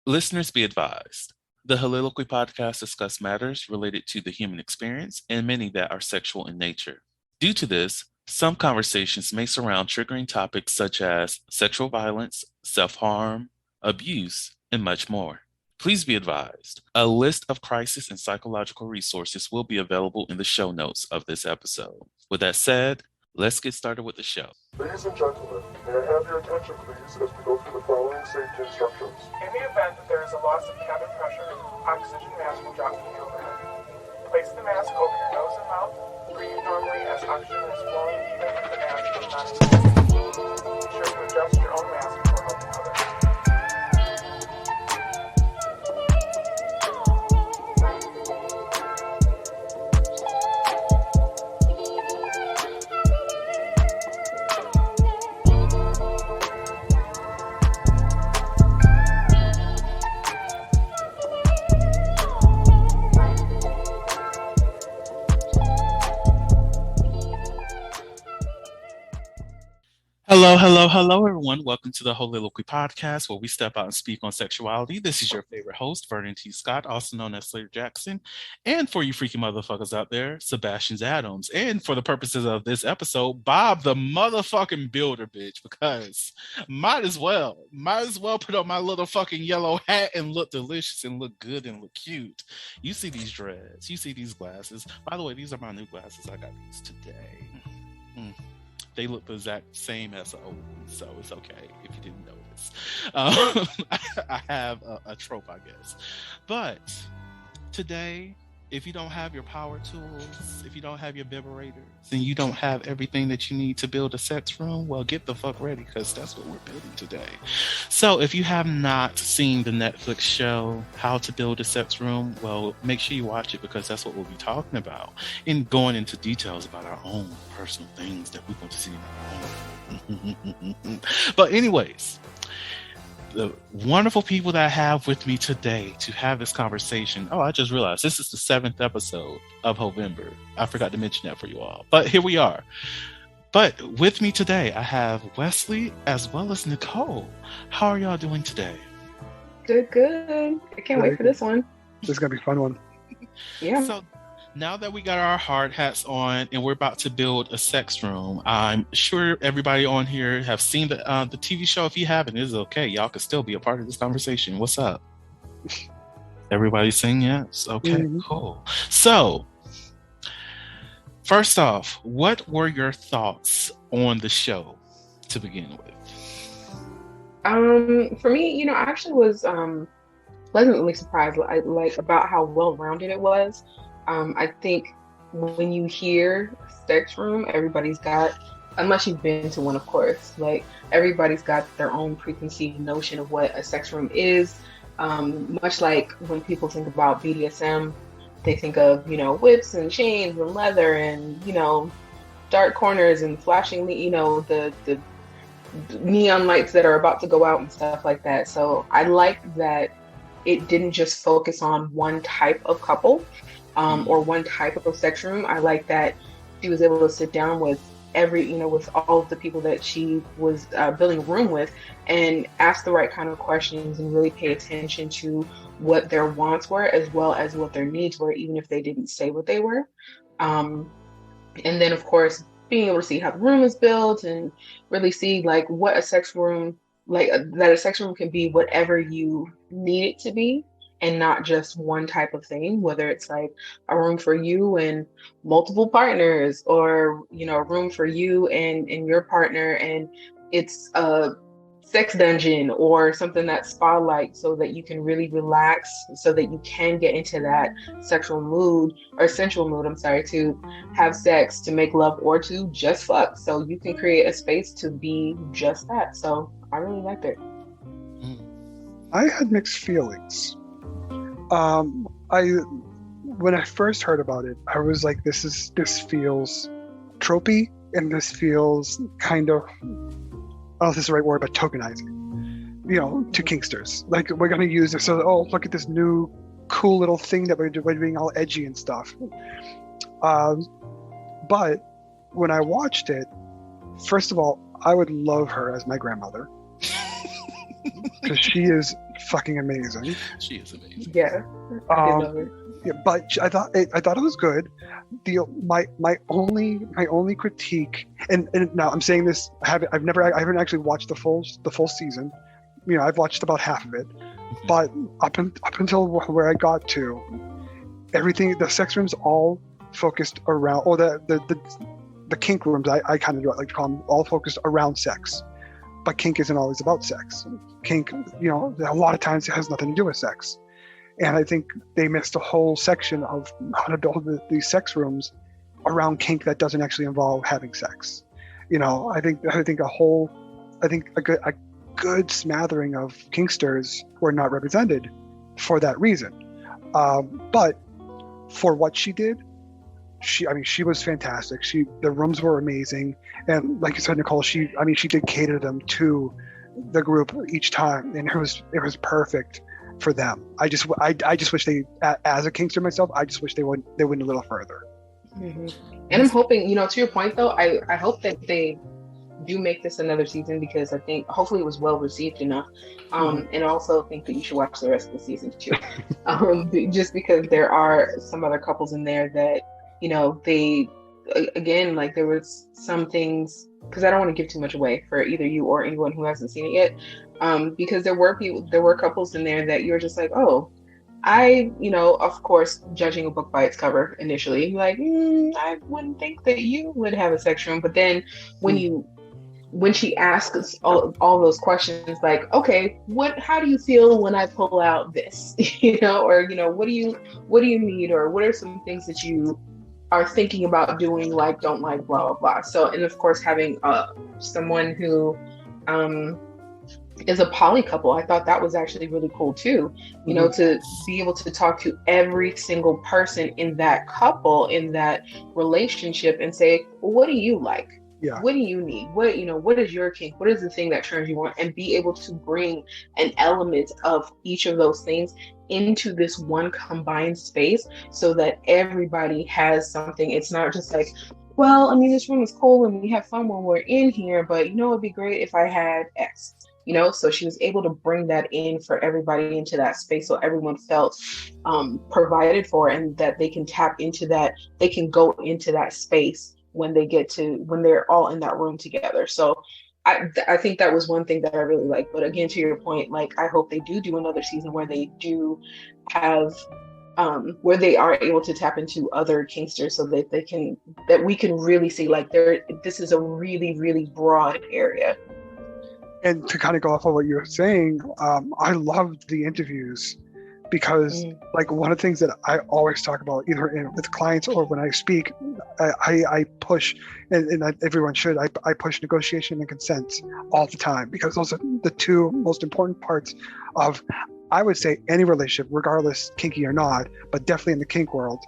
Listeners be advised. The Soliloquy podcast discuss matters related to the human experience and many that are sexual in nature. Due to this, some conversations may surround triggering topics such as sexual violence, self-harm, abuse, and much more. Please be advised, a list of crisis and psychological resources will be available in the show notes of this episode. With that said, let's get started with the show. Ladies and gentlemen, may I have your attention please as we go through the following safety instructions. In the event that there is a loss of cabin pressure, oxygen mask will drop from the overhead. Place the mask over your nose and mouth. Breathe normally as oxygen is flowing even if the mask is not exposed. Be sure to adjust your own mask before helping others. Hello, everyone. Welcome to the Soliloquy podcast, where we step out and speak on sexuality. This is your favorite host, Vernon T. Scott, also known as Slater Jackson. And for you freaky motherfuckers out there, Sebastian's Adams. And for the purposes of this episode, Bob the motherfucking builder, bitch, because might as well put on my little fucking yellow hat and look delicious and look good and look cute. You see these dreads, you see these glasses. By the way, these are my new glasses. I got these today. They look the exact same as the old ones, so it's okay if you didn't notice. I have a trope, I guess. But today, if you don't have your power tools, if you don't have your vibrators, and you don't have everything that you need to build a sex room, well, get the fuck ready, because that's what we're building today. So if you have not seen the Netflix show, How to Build a Sex Room, well, make sure you watch it, because that's what we'll be talking about, and going into details about our own personal things that we're going to see in our own. But anyways, the wonderful people that I have with me today to have this conversation. Oh, I just realized this is the 7th episode of Heauxvember. I forgot to mention that for you all, but here we are. But with me today, I have Wesley as well as Nicole. How are y'all doing today? Good. I can't wait for this one. This is going to be a fun one. Yeah. So now that we got our hard hats on and we're about to build a sex room, I'm sure everybody on here have seen the TV show. If you haven't, it's okay. Y'all can still be a part of this conversation. What's up? Everybody's saying yes. Okay, Cool. So, first off, what were your thoughts on the show to begin with? For me, I actually was pleasantly surprised, about how well-rounded it was. I think when you hear sex room, everybody's got, unless you've been to one, of course, everybody's got their own preconceived notion of what a sex room is. Much like when people think about BDSM, they think of, whips and chains and leather and, dark corners and flashing, the neon lights that are about to go out and stuff like that. So I like that it didn't just focus on one type of couple. Or one type of a sex room. I like that she was able to sit down with with all of the people that she was building a room with and ask the right kind of questions and really pay attention to what their wants were as well as what their needs were, even if they didn't say what they were. And then, of course, being able to see how the room is built and really see what a sex room, that a sex room can be whatever you need it to be. And not just one type of thing, whether it's a room for you and multiple partners, or a room for you and your partner, and it's a sex dungeon or something that's spa-like, so that you can really relax, so that you can get into that sexual mood or sensual mood, to have sex, to make love, or to just fuck. So you can create a space to be just that. So I really liked it. I had mixed feelings. When I first heard about it, I was like, this feels tropey, and this feels kind of, I don't know if this is the right word, but tokenizing, to kinksters. We're going to use this, so, look at this new cool little thing that we're doing all edgy and stuff. But when I watched it, first of all, I would love her as my grandmother. Because she is fucking amazing. She is amazing. Yeah, I did love her. Yeah, but I thought it was good. My only critique, and now I'm saying this, I haven't actually watched the full season. You know, I've watched about half of it, but up until where I got to, everything, the sex rooms all focused around, or the kink rooms, I kind of like to call them, all focused around sex. But kink isn't always about sex. Kink, you know, a lot of times it has nothing to do with sex. And I think they missed a whole section of how to build these sex rooms around kink that doesn't actually involve having sex. You know, I think a good smattering of kinksters were not represented for that reason. But for what she did, she was fantastic. The rooms were amazing, and like you said, Nicole, she did cater them to the group each time, and it was perfect for them. I just wish they, as a kinkster myself, I just wish they went a little further. Mm-hmm. And I'm hoping, you know, to your point though, I hope that they do make this another season, because I think hopefully it was well received enough. And I also think that you should watch the rest of the season too. Just because there are some other couples in there that, you know, they, again, like there was some things, because I don't want to give too much away for either you or anyone who hasn't seen it yet. Because there were couples in there that you're just like, oh, you know, of course, judging a book by its cover initially, like, I wouldn't think that you would have a sex room. But then when she asks all those questions, like, okay, how do you feel when I pull out this, you know, or, you know, what do you need, or what are some things that you are thinking about doing, like, don't like, blah, blah, blah. So, and of course, having someone who is a poly couple, I thought that was actually really cool too. You know, to be able to talk to every single person in that couple, in that relationship, and say, well, what do you like? Yeah. What do you need? What is your kink? What is the thing that turns you on? And be able to bring an element of each of those things into this one combined space, so that everybody has something. It's not just like, well, I mean, this room is cool and we have fun when we're in here, but you know, it'd be great if I had X, you know? So she was able to bring that in for everybody into that space, so everyone felt provided for, and that they can tap into that, they can go into that space when they're all in that room together. So I think that was one thing that I really like. But again, to your point, like, I hope they do another season where they do have where they are able to tap into other kinksters, so that we can really see, like, this is a really, really broad area. And to kind of go off of what you were saying, I loved the interviews, because like, one of the things that I always talk about, either with clients or when I speak, I push, and everyone should, I push negotiation and consent all the time, because those are the two most important parts of, I would say, any relationship, regardless kinky or not, but definitely in the kink world.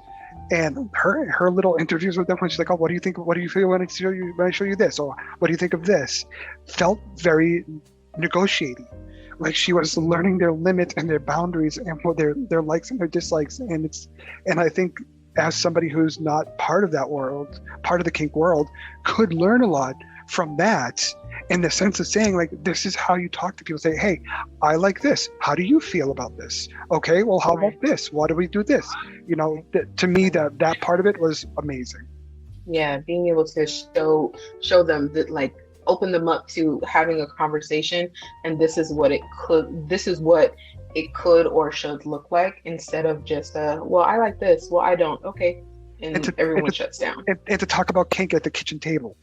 And her little interviews with them, when she's like, oh, what do you think? What do you feel when I show you this? Or what do you think of this? Felt very negotiating. Like, she was learning their limit and their boundaries and what their likes and their dislikes. And I think, as somebody who's not part of that world, part of the kink world, could learn a lot from that, in the sense of saying, like, this is how you talk to people. Say, hey, I like this. How do you feel about this? Okay, well, how about this? Why do we do this? You know, to me, that part of it was amazing. Yeah, being able to show them that, like, open them up to having a conversation, and this is what it could or should look like, instead of just well, I like this, well, I don't, okay, and everyone shuts down. And to talk about kink at the kitchen table.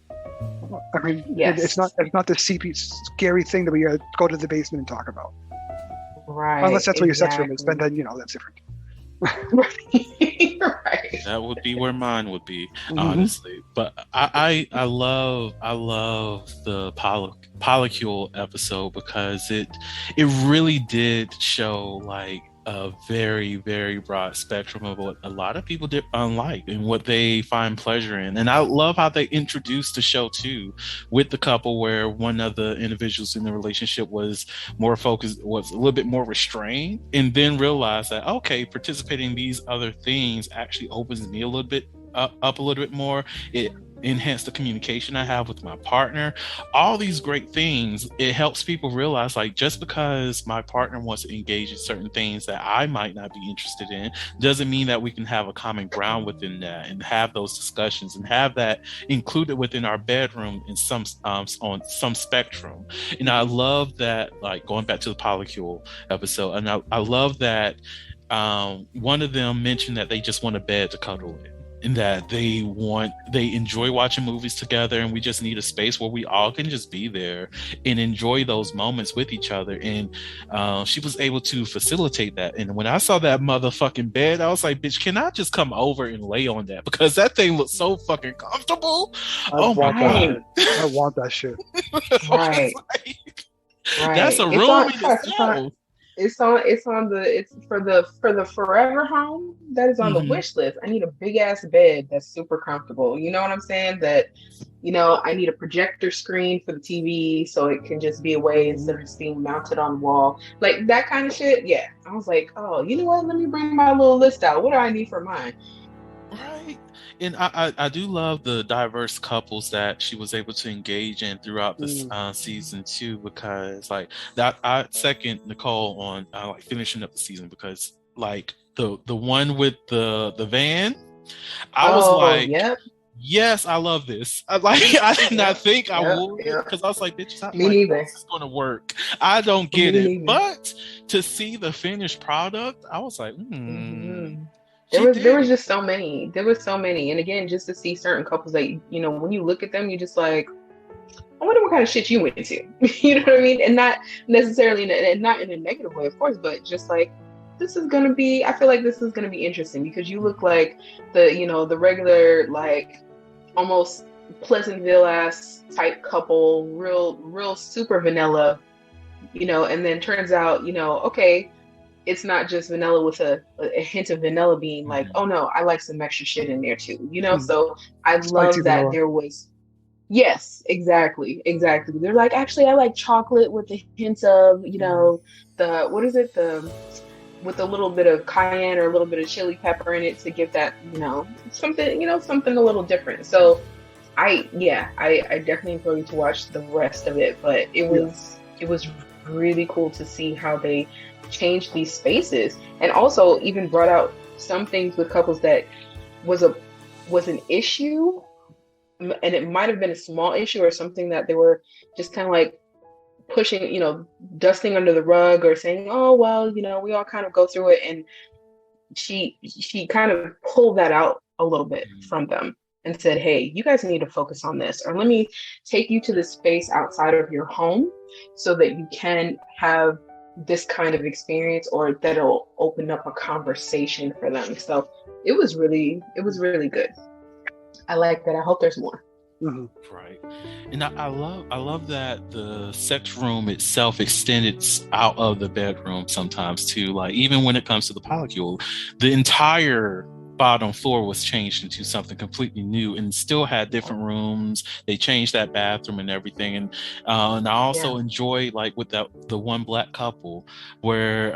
I mean, yes. It's not the scary thing that we go to the basement and talk about. Right. Unless that's where your sex room is, but then, you know, that's different. Right. That would be where mine would be, honestly. But I love the polycule episode, because it really did show, like, a very, very broad spectrum of what a lot of people did unlike and what they find pleasure in. And I love how they introduced the show too, with the couple where one of the individuals in the relationship was more focused, was a little bit more restrained, and then realized that, okay, participating in these other things actually opens me a little bit up a little bit more. It enhance the communication I have with my partner. All these great things, it helps people realize, like, just because my partner wants to engage in certain things that I might not be interested in doesn't mean that we can have a common ground within that and have those discussions and have that included within our bedroom in some on some spectrum. And I love that, like, going back to the polycule episode, and I love that one of them mentioned that they just want a bed to cuddle in, and that they enjoy watching movies together, and we just need a space where we all can just be there and enjoy those moments with each other. And she was able to facilitate that. And when I saw that motherfucking bed, I was like, bitch, can I just come over and lay on that? Because that thing looks so fucking comfortable. Oh my God. I want that shit. Right. Like, that's a room in itself. It's for the forever home that is on the wish list. I need a big ass bed that's super comfortable. You know what I'm saying? That, you know, I need a projector screen for the TV so it can just be away instead of just being mounted on the wall. Like that kind of shit. Yeah. I was like, oh, you know what? Let me bring my little list out. What do I need for mine? Right. And I do love the diverse couples that she was able to engage in throughout this season too, because like that, I second Nicole on like finishing up the season, because like the one with the van, I was like, yep. Yes, I love this. I did not think I would, because I was like, bitch, me neither. This is going to work. I don't get it. Neither. But to see the finished product, I was like, There was just so many. There was so many. And again, just to see certain couples that, you know, when you look at them, you're just like, I wonder what kind of shit you went to. You know what I mean? And not necessarily not in a negative way, of course, but just like, I feel like this is going to be interesting, because you look like the regular, like almost Pleasantville ass type couple, real super vanilla, you know, and then turns out, you know, okay, it's not just vanilla with a hint of vanilla being like, oh no, I like some extra shit in there too, you know? So I love that vanilla. There was, yes, exactly. They're like, actually, I like chocolate with a hint of, you know, with a little bit of cayenne or a little bit of chili pepper in it to give that, you know, something a little different. So I definitely encourage you to watch the rest of it, but it was really cool to see how they changed these spaces, and also even brought out some things with couples that was an issue, and it might have been a small issue or something that they were just kind of like pushing, you know, dusting under the rug or saying, oh well, you know, we all kind of go through it, and she kind of pulled that out a little bit from them and said, hey, you guys need to focus on this, or let me take you to the space outside of your home so that you can have this kind of experience, or that'll open up a conversation for them. So it was really good. I like that. I hope there's more. Right. And I love that the sex room itself extended out of the bedroom sometimes too. Like, even when it comes to the polycule, the entire bottom floor was changed into something completely new, and still had different rooms. They changed that bathroom and everything. And I also enjoy, like, with the one black couple where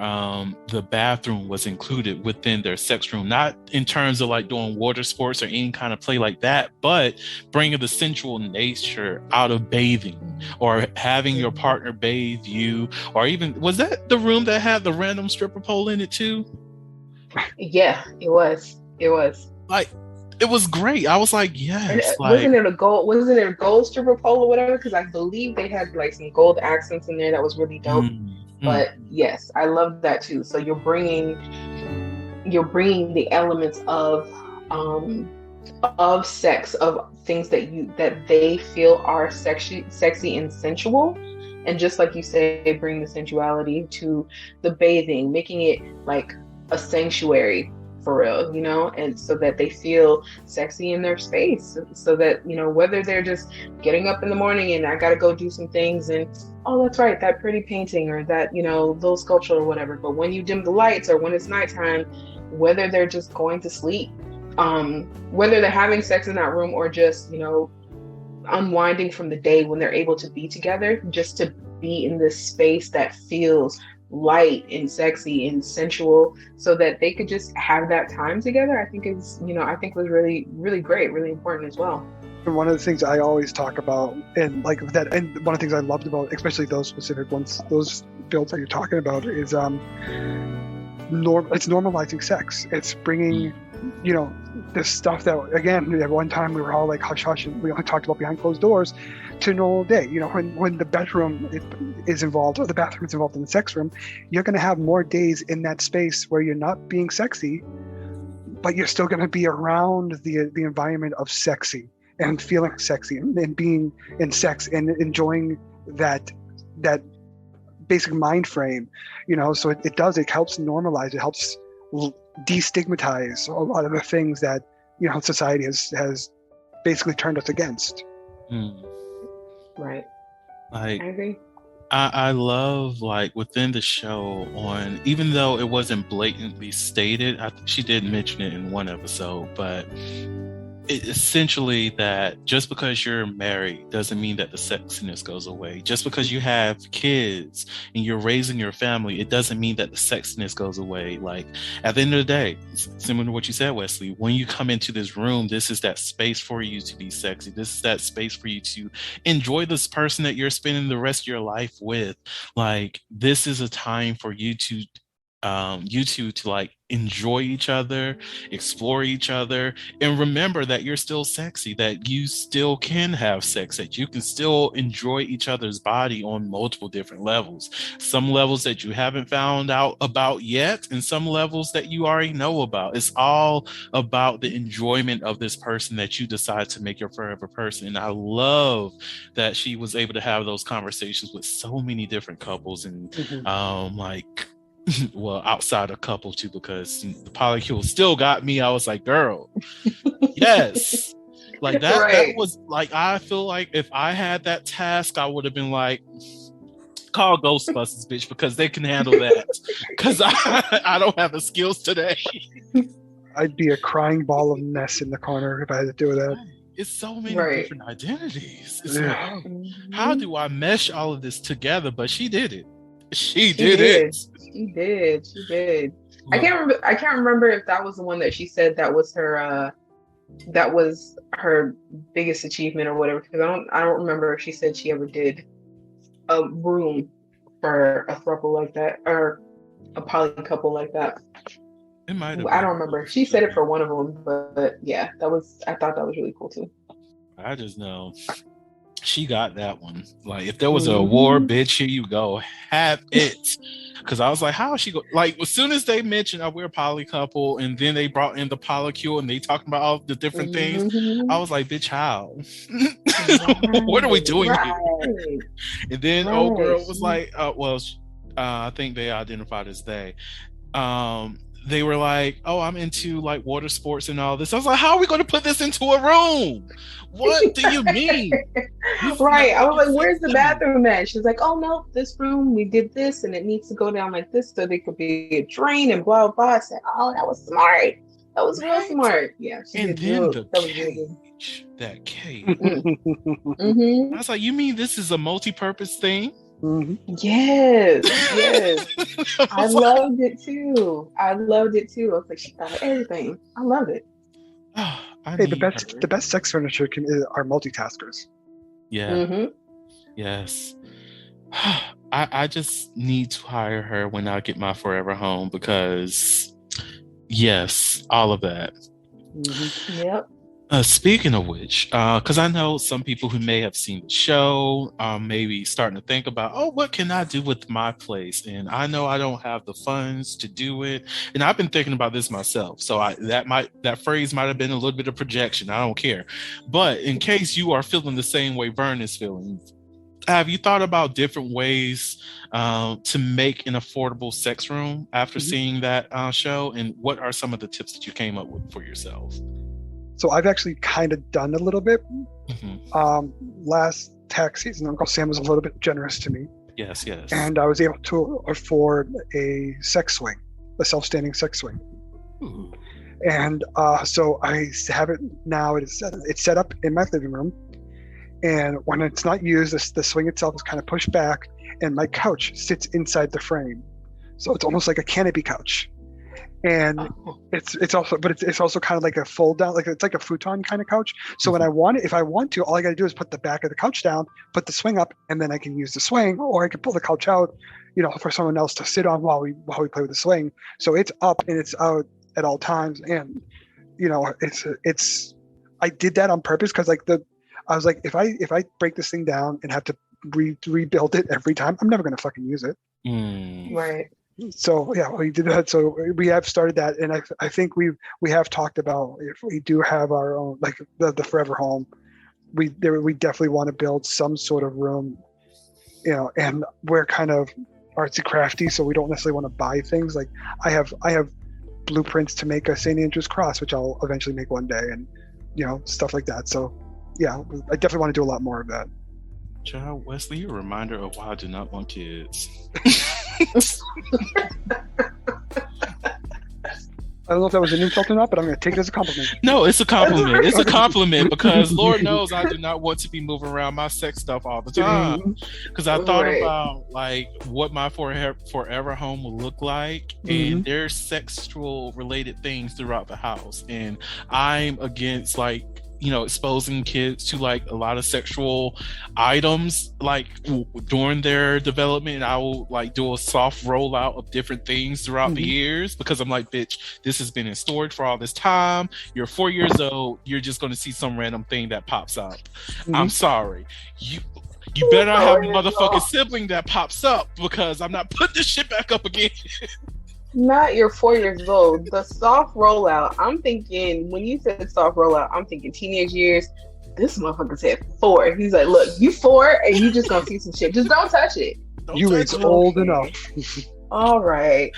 the bathroom was included within their sex room, not in terms of like doing water sports or any kind of play like that, but bringing the sensual nature out of bathing, or having your partner bathe you, or even, was that the room that had the random stripper pole in it too? Yeah, it was. Like, it was great. I was like, yes. Wasn't it a gold stripper pole or whatever? Because I believe they had like some gold accents in there that was really dope. But yes, I love that too. So you're bringing the elements of sex, of things that they feel are sexy and sensual. And just like you say, bring the sensuality to the bathing, making it like a sanctuary for real, you know, and so that they feel sexy in their space, so that, you know, whether they're just getting up in the morning and I gotta go do some things, and oh, that's right, that pretty painting or that, you know, little sculpture or whatever, but when you dim the lights or when it's nighttime, whether they're just going to sleep, whether they're having sex in that room or just, you know, unwinding from the day, when they're able to be together, just to be in this space that feels light and sexy and sensual, so that they could just have that time together, I think was really, really great, really important as well. And one of the things I always talk about, and like that, and one of the things I loved about, especially those specific ones, those builds that you're talking about, is it's normalizing sex. It's bringing, this stuff that, again, at one time we were all like hush hush, and we only talked about behind closed doors, to a normal day. When the bedroom is involved, or the bathroom is involved in the sex room, you're going to have more days in that space where you're not being sexy, but you're still going to be around the environment of sexy and feeling sexy and being in sex and enjoying that basic mind frame, so it helps normalize, it helps destigmatize a lot of the things that society has basically turned us against. Right. Like, I agree. I love, like, within the show, even though it wasn't blatantly stated, I think she did mention it in one episode, but essentially that just because you're married doesn't mean that the sexiness goes away. Just because you have kids and you're raising your family, it doesn't mean that the sexiness goes away. Like, at the end of the day, similar to what you said, Wesley, when you come into this room, this is that space for you to be sexy. This is that space for you to enjoy this person that you're spending the rest of your life with. Like, this is a time for you two to like enjoy each other, explore each other, and remember that you're still sexy, that you still can have sex, that you can still enjoy each other's body on multiple different levels. Some levels that you haven't found out about yet, and some levels that you already know about. It's all about the enjoyment of this person that you decide to make your forever person. And I love that she was able to have those conversations with so many different couples, and well, outside a couple too, because the polycule still got me. I was like, girl, yes. Like that, Right. that was like, I feel like if I had that task, I would have been like, call Ghostbusters, bitch, because they can handle that. Because I don't have the skills today. I'd be a crying ball of mess in the corner if I had to do that. It's so many Right. different identities. It's Yeah. like, how do I mesh all of this together? But she did it. She did it. She did. I can't remember if that was the one that she said that was her biggest achievement or whatever, because I don't remember if she said she ever did a room for a throuple like that, or a poly couple like that. It might have. I don't remember. She said it for one of them, but yeah, I thought that was really cool too. I just know she got that one. Like, if there was an award, bitch, here you go, have it. Because I was like, how is she go? Like, as soon as they mentioned, we're a poly couple, and then they brought in the polycule and they talking about all the different things, I was like, bitch, how? What are we doing here? And then old girl was like, I think they identified as they. They were like, oh, I'm into like water sports and all this. I was like, how are we going to put this into a room? What do you mean? Right. I was like, where's the bathroom at? She's like, oh no, this room, we did this and it needs to go down like this so there could be a drain and blah, blah. I said, oh, that was smart. That was real smart. Yeah. And then that cage. Mm-hmm. I was like, you mean this is a multi-purpose thing? Mm-hmm. Yes. I loved it too. I was like, she got everything. I love it. The best sex furniture are multitaskers. Yeah. Mm-hmm. Yes. I just need to hire her when I get my forever home, because yes, all of that. Mm-hmm. Yep. Speaking of which, because I know some people who may have seen the show, maybe starting to think about, oh, what can I do with my place? And I know I don't have the funds to do it. And I've been thinking about this myself. So that phrase might have been a little bit of projection. I don't care. But in case you are feeling the same way Vern is feeling, have you thought about different ways to make an affordable sex room after seeing that show? And what are some of the tips that you came up with for yourself? So I've actually kind of done a little bit. Last tax season, Uncle Sam was a little bit generous to me. Yes. And I was able to afford a sex swing, a self-standing sex swing. Ooh. And so I have it now. It's set up in my living room. And when it's not used, the swing itself is kind of pushed back, and my couch sits inside the frame. So it's almost like a canopy couch. And it's also kind of like a fold down, like it's like a futon kind of couch. So when if I want to, all I got to do is put the back of the couch down, put the swing up, and then I can use the swing, or I can pull the couch out, for someone else to sit on while we play with the swing. So it's up and it's out at all times. And it's I did that on purpose because I was like, if I break this thing down and have to rebuild it every time, I'm never gonna fucking use it. Right. So yeah, we did that. So we have started that, and I think we have talked about if we do have our own, like the forever home, we definitely want to build some sort of room, and we're kind of artsy crafty, so we don't necessarily want to buy things. Like I have blueprints to make a St. Andrew's cross, which I'll eventually make one day, and stuff like that. So yeah, I definitely want to do a lot more of that. Child, Wesley, you're a reminder of why I do not want kids. I don't know if that was an insult or not, but I'm going to take it as a compliment. No, it's a compliment. It's a compliment because Lord knows I do not want to be moving around my sex stuff all the time. Because I thought about like what my forever home will look like, and there's sexual related things throughout the house, and I'm against like exposing kids to like a lot of sexual items like during their development. I will like do a soft rollout of different things throughout the years because I'm like, bitch, this has been in storage for all this time. You're 4 years old. You're just going to see some random thing that pops up. I'm sorry. You better not have a motherfucking sibling that pops up because I'm not putting this shit back up again. Not you're 4 years old. The soft rollout. I'm thinking when you said soft rollout, I'm thinking teenage years. This motherfucker said 4. He's like, look, you 4 and you just gonna see some shit. Just don't touch it. It's old enough. All right.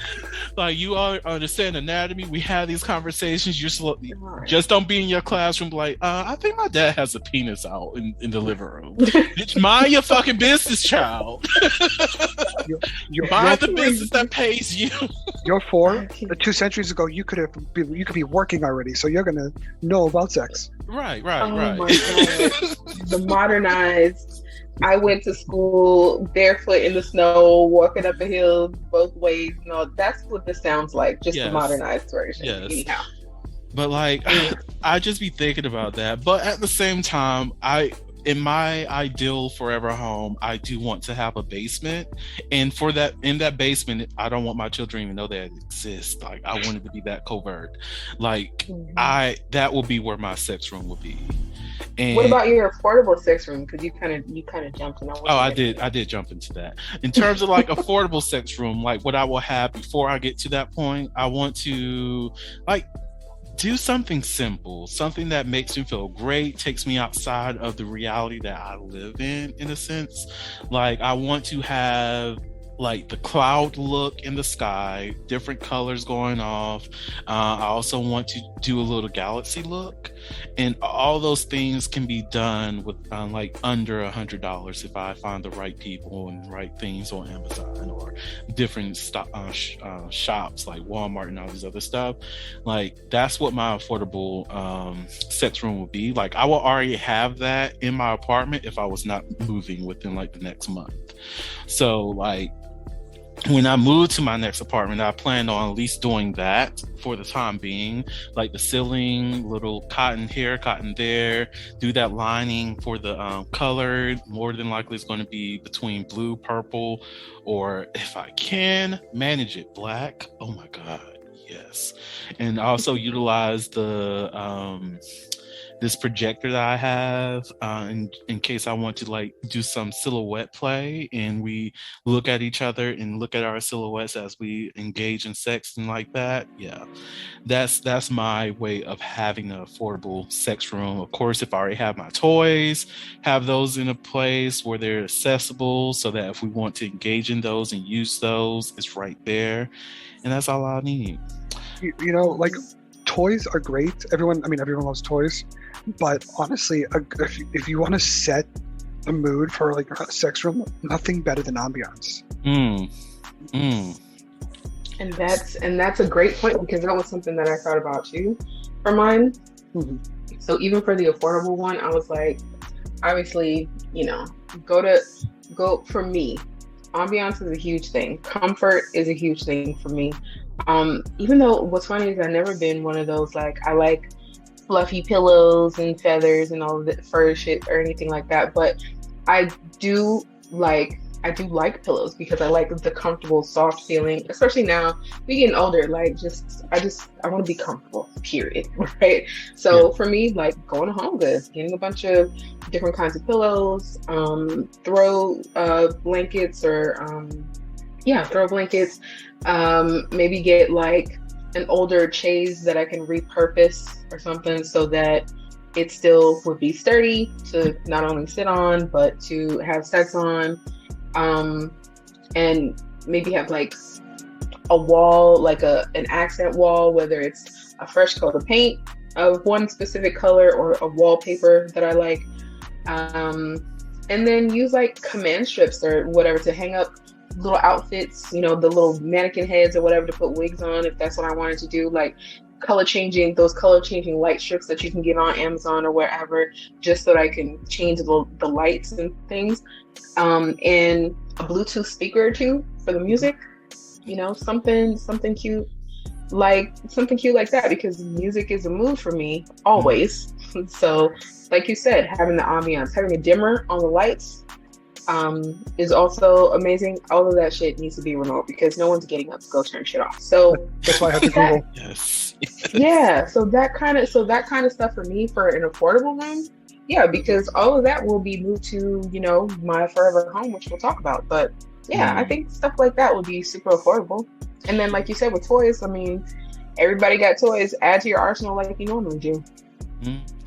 Like you all understand anatomy. We have these conversations. Just don't be in your classroom like, I think my dad has a penis out in the living room. Bitch, mind your fucking business, child. Mind the business that pays you. You're 4. 2 centuries ago, you could be working already, so you're gonna know about sex. Right. Oh my God. The modernized. I went to school barefoot in the snow, walking up a hill both ways. No, that's what this sounds like, just the modernized version. Yes. Anyhow. But like, I just be thinking about that. But at the same time, in my ideal forever home, I do want to have a basement. And in that basement, I don't want my children to even know that it exists. Like, I want it to be that covert. Like, that will be where my sex room will be. And what about your affordable sex room? Because you kind of jumped in. I did jump into that. In terms of like affordable sex room, like what I will have before I get to that point, I want to like do something simple, something that makes me feel great, takes me outside of the reality that I live in a sense. Like I want to have like the cloud look in the sky, different colors going off. I also want to do a little galaxy look, and all those things can be done with like under $100 if I find the right people and right things on Amazon or different shops like Walmart and all this other stuff. Like that's what my affordable sex room would be. Like I will already have that in my apartment if I was not moving within like the next month. So like when I move to my next apartment, I plan on at least doing that for the time being, like the ceiling, little cotton here, cotton there, do that lining for the color. More than likely it's going to be between blue, purple, or if I can manage it, black. Oh my God, yes. And also utilize the this projector that I have in case I want to like do some silhouette play and we look at each other and look at our silhouettes as we engage in sex and like that. Yeah, that's my way of having an affordable sex room. Of course, if I already have my toys, have those in a place where they're accessible so that if we want to engage in those and use those, it's right there. And that's all I need. You know, like toys are great. Everyone loves toys. But honestly, if you want to set the mood for like a sex room, nothing better than ambiance. And that's a great point because that was something that I thought about too for mine. So even for the affordable one, I was like, obviously, go for me. Ambiance is a huge thing. Comfort is a huge thing for me. Even though what's funny is I've never been one of those like I like fluffy pillows and feathers and all of the fur shit or anything like that, but I do like pillows because I like the comfortable, soft feeling, especially now we getting older. Like, I want to be comfortable, period. Right. So for me, like going to Home Goods, getting a bunch of different kinds of pillows, throw blankets or throw blankets, maybe get like an older chaise that I can repurpose or something so that it still would be sturdy to not only sit on but to have sex on. And maybe have like a wall, like an accent wall, whether it's a fresh coat of paint of one specific color or a wallpaper that I like. And then use like command strips or whatever to hang up little outfits, the little mannequin heads or whatever to put wigs on if that's what I wanted to do. Like those color changing light strips that you can get on Amazon or wherever, just so that I can change the lights and things. And a Bluetooth speaker or two for the music, something cute like that, because music is a mood for me always. So like you said, having the ambiance, having a dimmer on the lights is also amazing. All of that shit needs to be remote because no one's getting up to go turn shit off. So that's why I have to Google. Yes. Yeah. So that kind of stuff for me for an affordable room. Yeah, because all of that will be moved to, my forever home, which we'll talk about. But yeah, I think stuff like that would be super affordable. And then, like you said, with toys, I mean, everybody got toys. Add to your arsenal like you normally do.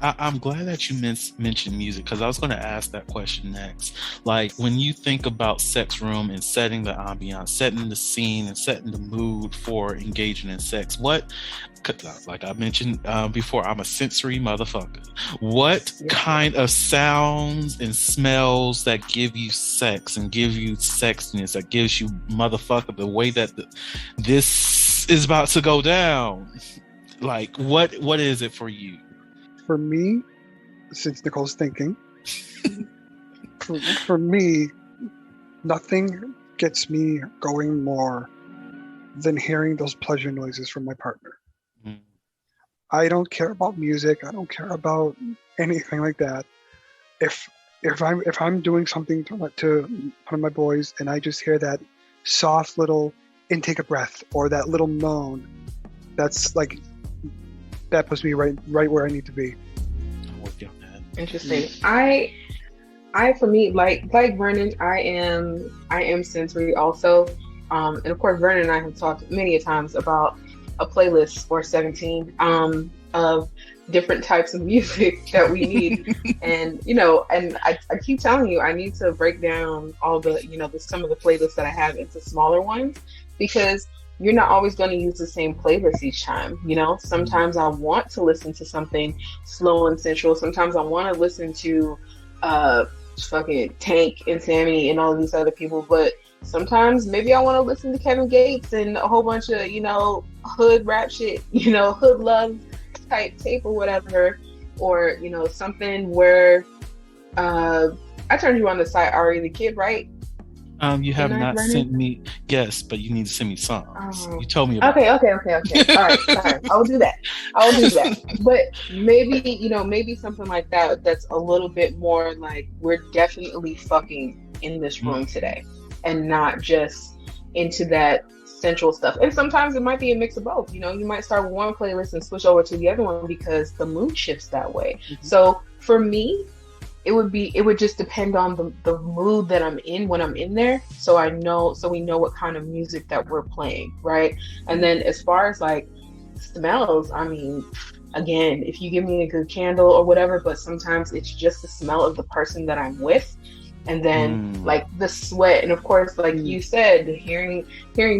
I'm glad that you mentioned music, because I was going to ask that question next. Like, when you think about sex room and setting the ambiance, setting the scene, and setting the mood for engaging in sex, like I mentioned before, I'm a sensory motherfucker. What kind of sounds and smells that give you sex and give you sexiness, that gives you motherfucker the way that this is about to go down? Like, what is it for you? For me, since Nicole's thinking, for me, nothing gets me going more than hearing those pleasure noises from my partner. I don't care about music. I don't care about anything like that. If I'm doing something to one of my boys and I just hear that soft little intake of breath or that little moan, that's like, that puts me right where I need to be. I'm with you on that. Interesting. I for me, like Vernon, I am sensory also. And of course, Vernon and I have talked many a times about a playlist for 17 of different types of music that we need. And I keep telling you, I need to break down all the some of the playlists that I have into smaller ones, because you're not always going to use the same playlist each time. Sometimes I want to listen to something slow and sensual. Sometimes I want to listen to fucking Tank and Sammy and all these other people, but sometimes maybe I want to listen to Kevin Gates and a whole bunch of hood rap shit, hood love type tape or whatever, or something where I turned you on the site Ari the Kid, right? You have not sent me, yes, but you need to send me songs. You told me about Okay. All right, sorry. I'll do that. But maybe something like that, that's a little bit more like, we're definitely fucking in this room today, and not just into that sensual stuff. And sometimes it might be a mix of both. You might start with one playlist and switch over to the other one because the mood shifts that way. So for me, it would just depend on the mood that I'm in when I'm in there. So we know what kind of music that we're playing, right? And then as far as like smells, I mean, again, if you give me a good candle or whatever, but sometimes it's just the smell of the person that I'm with. And then like the sweat, and of course, like you said, hearing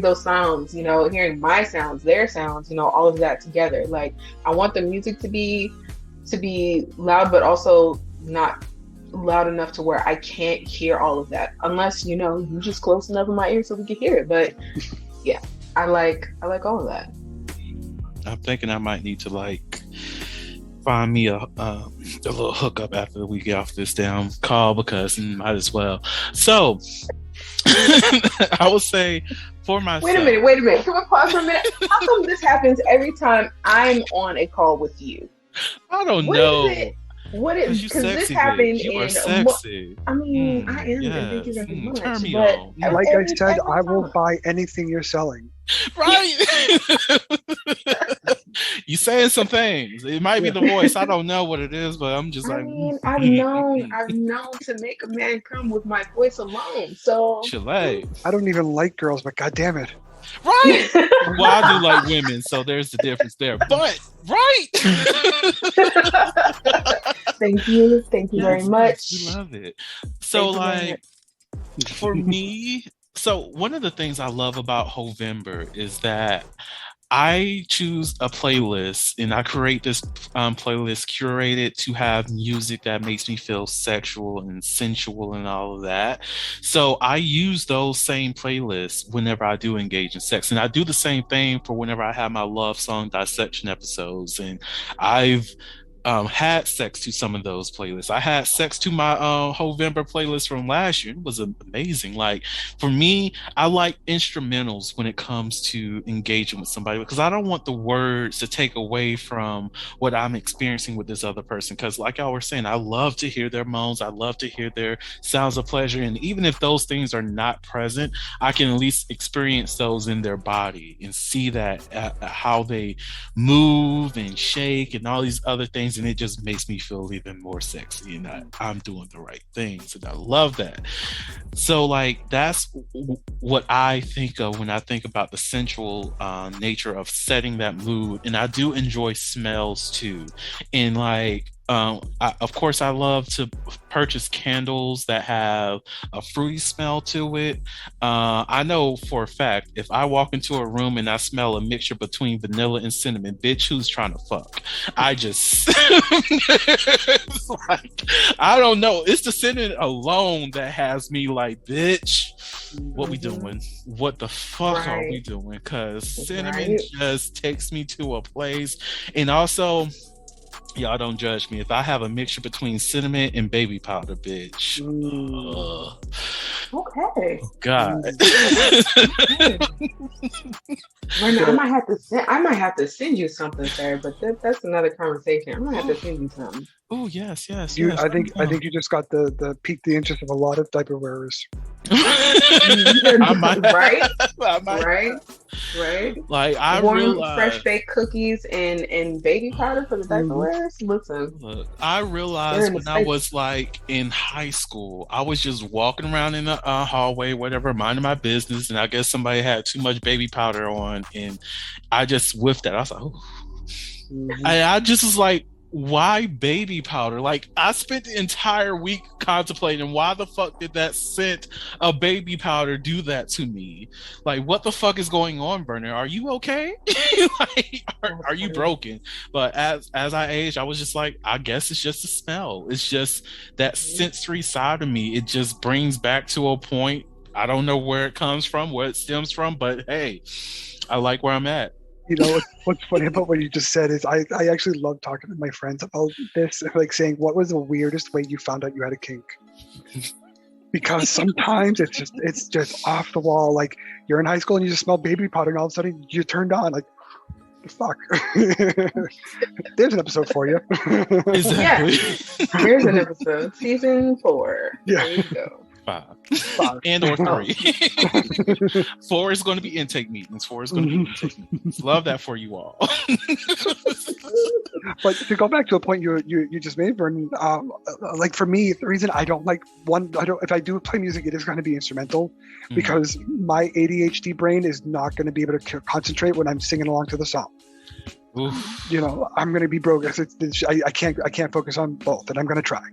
those sounds, hearing my sounds, their sounds, all of that together. Like, I want the music to be loud, but also not loud enough to where I can't hear all of that, unless you just close enough in my ear so we can hear it. But yeah, I like all of that. I'm thinking I might need to find me a little hookup after we get off this damn call, because might as well. So I would say for myself. Wait a minute. Can we pause for a minute? How come this happens every time I'm on a call with you? I don't know. What is because this happened in? Sexy. I mean, I am. Yes. Thank you very much. Turn me but on. Like I said, I will buy anything you're selling. Right. You saying some things. It might be the voice. I don't know what it is, but I'm just I've known to make a man come with my voice alone. So Chile. I don't even like girls, but goddamn it. Right. Well, I do like women, so there's the difference there. But right. Thank you very much. We love it. So like for me, so one of the things I love about Heauxvember is that I choose a playlist and I create this playlist curated to have music that makes me feel sexual and sensual and all of that. So I use those same playlists whenever I do engage in sex. And I do the same thing for whenever I have my love song dissection episodes. And I've had sex to some of those playlists. I had sex to my Heauxvember playlist from last year. It was amazing. Like for me, I like instrumentals when it comes to engaging with somebody because I don't want the words to take away from what I'm experiencing with this other person. Because like I was saying, I love to hear their moans. I love to hear their sounds of pleasure. And even if those things are not present, I can at least experience those in their body and see that how they move and shake and all these other things. And it just makes me feel even more sexy and I'm doing the right things and I love that. So like that's what I think of when I think about the sensual nature of setting that mood. And I do enjoy smells too. And like of course I love to purchase candles that have a fruity smell to it. I know for a fact if I walk into a room and I smell a mixture between vanilla and cinnamon, bitch, who's trying to fuck? I just it's like I don't know. It's the cinnamon alone that has me like, bitch, what we doing? What the fuck are we doing? Because cinnamon just takes me to a place. And also, y'all don't judge me if I have a mixture between cinnamon and baby powder, bitch. Okay. God. I might have to send you something, sir. But that's another conversation. I might have to send you something. Oh yes. I think you just got the piqued the interest of a lot of diaper wearers. I might. Right. Like I warm, realized, fresh baked cookies and baby powder for the diaper wearers. Listen, look, I realized when I was like in high school, I was just walking around in the hallway, whatever, minding my business, and I guess somebody had too much baby powder on, and I just whiffed that. I was like, oh. I just was like, why baby powder? Like I spent the entire week contemplating why the fuck did that scent of baby powder do that to me? Like what the fuck is going on, Vernon? Are you okay? Like, are you broken? But as I aged, I was just like, I guess it's just a smell. It's just that sensory side of me. It just brings back to a point. I don't know where it comes from, where it stems from, but hey, I like where I'm at. You know, what's funny about what you just said is I actually love talking to my friends about this, like saying, what was the weirdest way you found out you had a kink? Because sometimes it's just off the wall. Like you're in high school and you just smell baby powder and all of a sudden you're turned on. Like, fuck. There's an episode for you. Exactly. Yeah. Here's an episode. Season 4. Yeah. There you go. 5 and or 3. 4 is going to be intake meetings. 4 is going to be intake meetings. Love that for you all. But to go back to a point you just made, Vernon, like for me, the reason if I do play music, it is going to be instrumental because my ADHD brain is not going to be able to concentrate when I'm singing along to the song. Oof. You know, I'm going to be broke. I can't focus on both, and I'm going to try.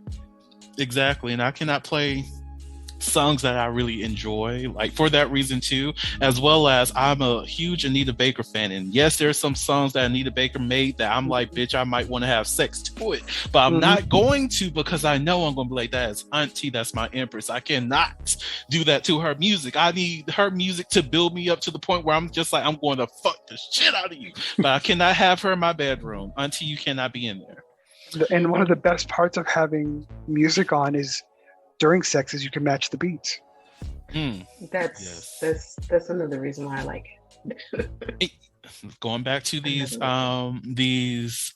Exactly, and I cannot play songs that I really enjoy, like for that reason too, as well as I'm a huge Anita Baker fan, and yes, there's some songs that Anita Baker made that I'm like, bitch, I might want to have sex to it, but I'm not going to because I know I'm gonna be like, that is auntie, that's my empress. I cannot do that to her music. I need her music to build me up to the point where I'm just like, I'm going to fuck the shit out of you, but I cannot have her in my bedroom. Auntie, you cannot be in there. And one of the best parts of having music on is during sex is you can match the beats. That's Yes. that's another reason why I like it. Going back to these Another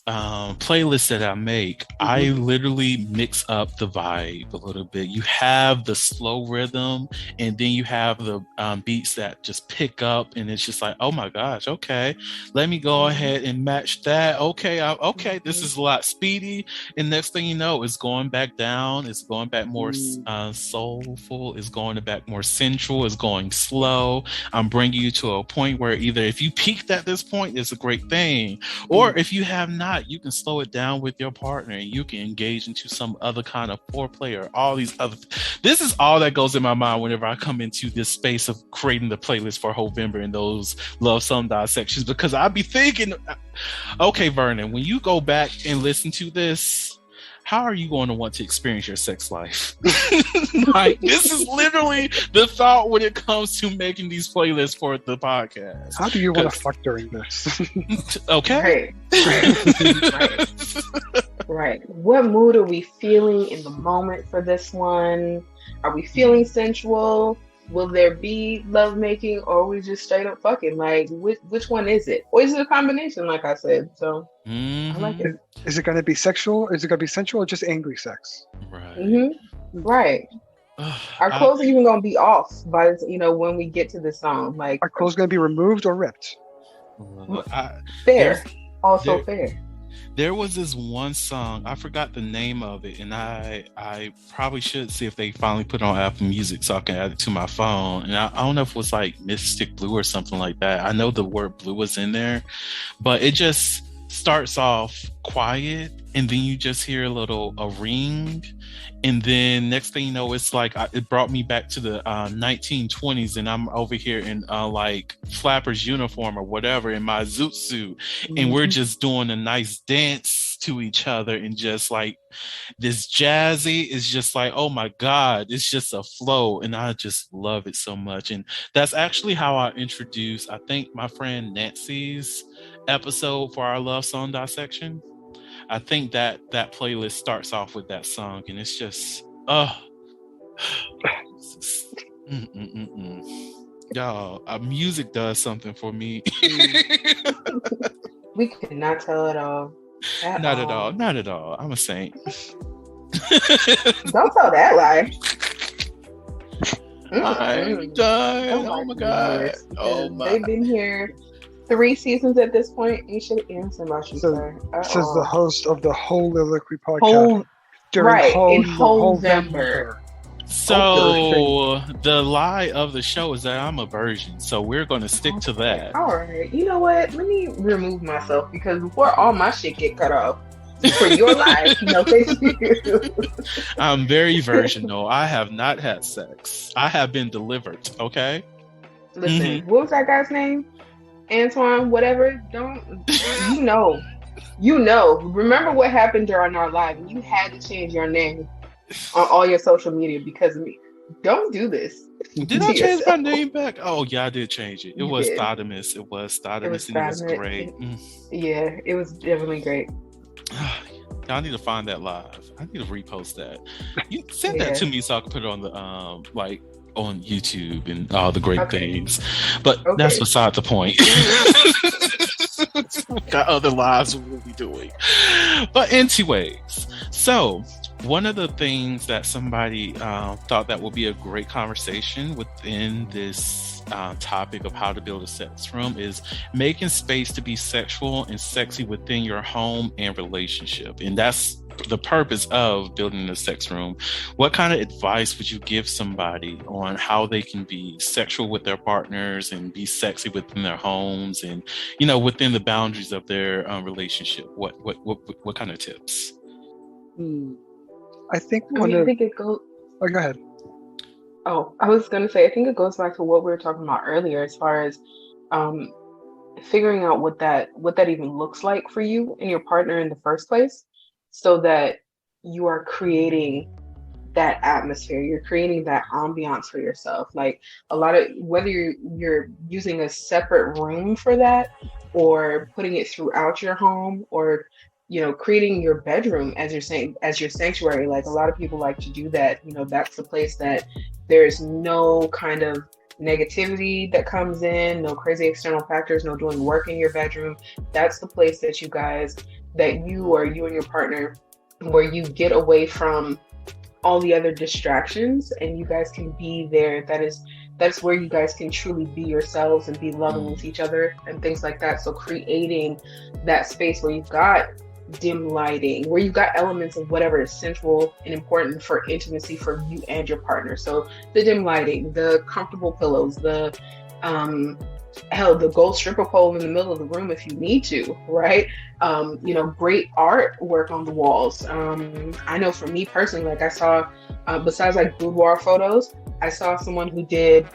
playlists that I make, I literally mix up the vibe a little bit. You have the slow rhythm, and then you have the beats that just pick up, and it's just like, oh my gosh, okay, let me go ahead and match that. Okay, okay, this is a lot speedy, and next thing you know, it's going back down. It's going back more soulful. It's going back more sensual. It's going slow. I'm bringing you to a point where either if you peaked at this point, it's a great thing, or if you have not, you can slow it down with your partner and you can engage into some other kind of foreplay or all these other. This is all that goes in my mind whenever I come into this space of creating the playlist for Heauxvember and those love song dissections, because I'd be thinking, okay, Vernon, when you go back and listen to this, how are you going to want to experience your sex life? Like, this is literally the thought when it comes to making these playlists for the podcast. How do you want to fuck during this? Okay. Right. What mood are we feeling in the moment for this one? Are we feeling sensual? Will there be lovemaking, or are we just straight up fucking? Like, which one is it? Or is it a combination, like I said? So, I like it. Is it going to be sexual? Is it going to be sensual, or just angry sex? Right. Right. Our clothes are even going to be off by, when we get to the song. Like, are clothes going to be removed or ripped? Fair. Fair. There was this one song, I forgot the name of it, and I probably should see if they finally put it on Apple Music so I can add it to my phone. And I don't know if it was like Mystic Blue or something like that. I know the word blue was in there, but it just starts off quiet, and then you just hear a ring, and then next thing you know, it's like it brought me back to the 1920s, and I'm over here in like flapper's uniform or whatever in my zoot suit, and we're just doing a nice dance to each other, and just like this jazzy is just like, oh my god, it's just a flow, and I just love it so much. And that's actually how I introduced, I think, my friend Nancy's episode for our love song dissection. I think that playlist starts off with that song, and it's just y'all, music does something for me. We cannot tell it all. Not at all. I'm a saint. Don't tell that lie. I'm done. Oh my god. Oh my. They've been here 3 seasons at this point. You should answer about you, sir. This is the host of the Heauxvember podcast in Heauxvember. So the lie of the show is that I'm a virgin, so we're going to stick to that. All right. You know what? Let me remove myself, because before all my shit get cut off for your life, no thank you. I'm very virginal. I have not had sex. I have been delivered. Okay. Listen, what was that guy's name? Antoine, whatever. Don't you know? Remember what happened during our live? You had to change your name on all your social media because of me. Don't do this. Did I change my name back? Oh yeah, I did change it. It was Thotimus. It was Thotimus, and it was great. Yeah, it was definitely great. I need to find that live. I need to repost that. You send that to me so I can put it on the on YouTube and all the great things. But that's beside the point. Got other lives we'll be doing. But anyways, so one of the things that somebody thought that would be a great conversation within this topic of how to build a sex room is making space to be sexual and sexy within your home and relationship. And that's the purpose of building a sex room. What kind of advice would you give somebody on how they can be sexual with their partners and be sexy within their homes and, within the boundaries of their relationship? What kind of tips? I think it goes. Oh, go ahead. Oh, I was going to say, I think it goes back to what we were talking about earlier, as far as figuring out what that even looks like for you and your partner in the first place, so that you are creating that atmosphere, you're creating that ambiance for yourself. Like a lot of, whether you're using a separate room for that or putting it throughout your home, or creating your bedroom as your sanctuary. Like a lot of people like to do that. That's the place that there's no kind of negativity that comes in, no crazy external factors, no doing work in your bedroom. That's the place that you and your partner, where you get away from all the other distractions and you guys can be there. That's where you guys can truly be yourselves and be loving with each other and things like that. So creating that space where you've got dim lighting, where you've got elements of whatever is central and important for intimacy for you and your partner. So the dim lighting, the comfortable pillows, the gold stripper pole in the middle of the room if you need to, right? Great artwork on the walls. I know for me personally, like I saw, besides like boudoir photos, I saw someone who did,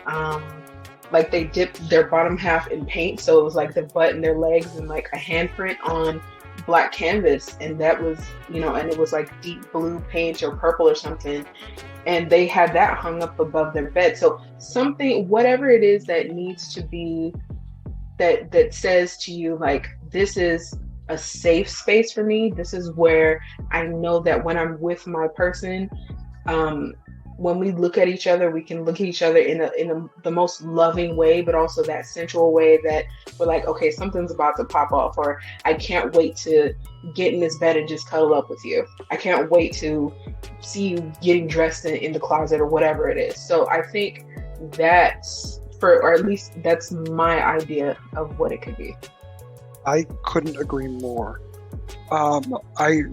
like they dipped their bottom half in paint. So it was like the butt and their legs and like a handprint on black canvas. And that was, and it was like deep blue paint or purple or something. And they had that hung up above their bed. So something, whatever it is that needs to be, that says to you, like, this is a safe space for me. This is where I know that when I'm with my person, when we look at each other, we can look at each other in the most loving way, but also that sensual way that we're like, okay, something's about to pop off, or I can't wait to get in this bed and just cuddle up with you. I can't wait to see you getting dressed in the closet or whatever it is. So I think that's or at least that's my idea of what it could be. I couldn't agree more. I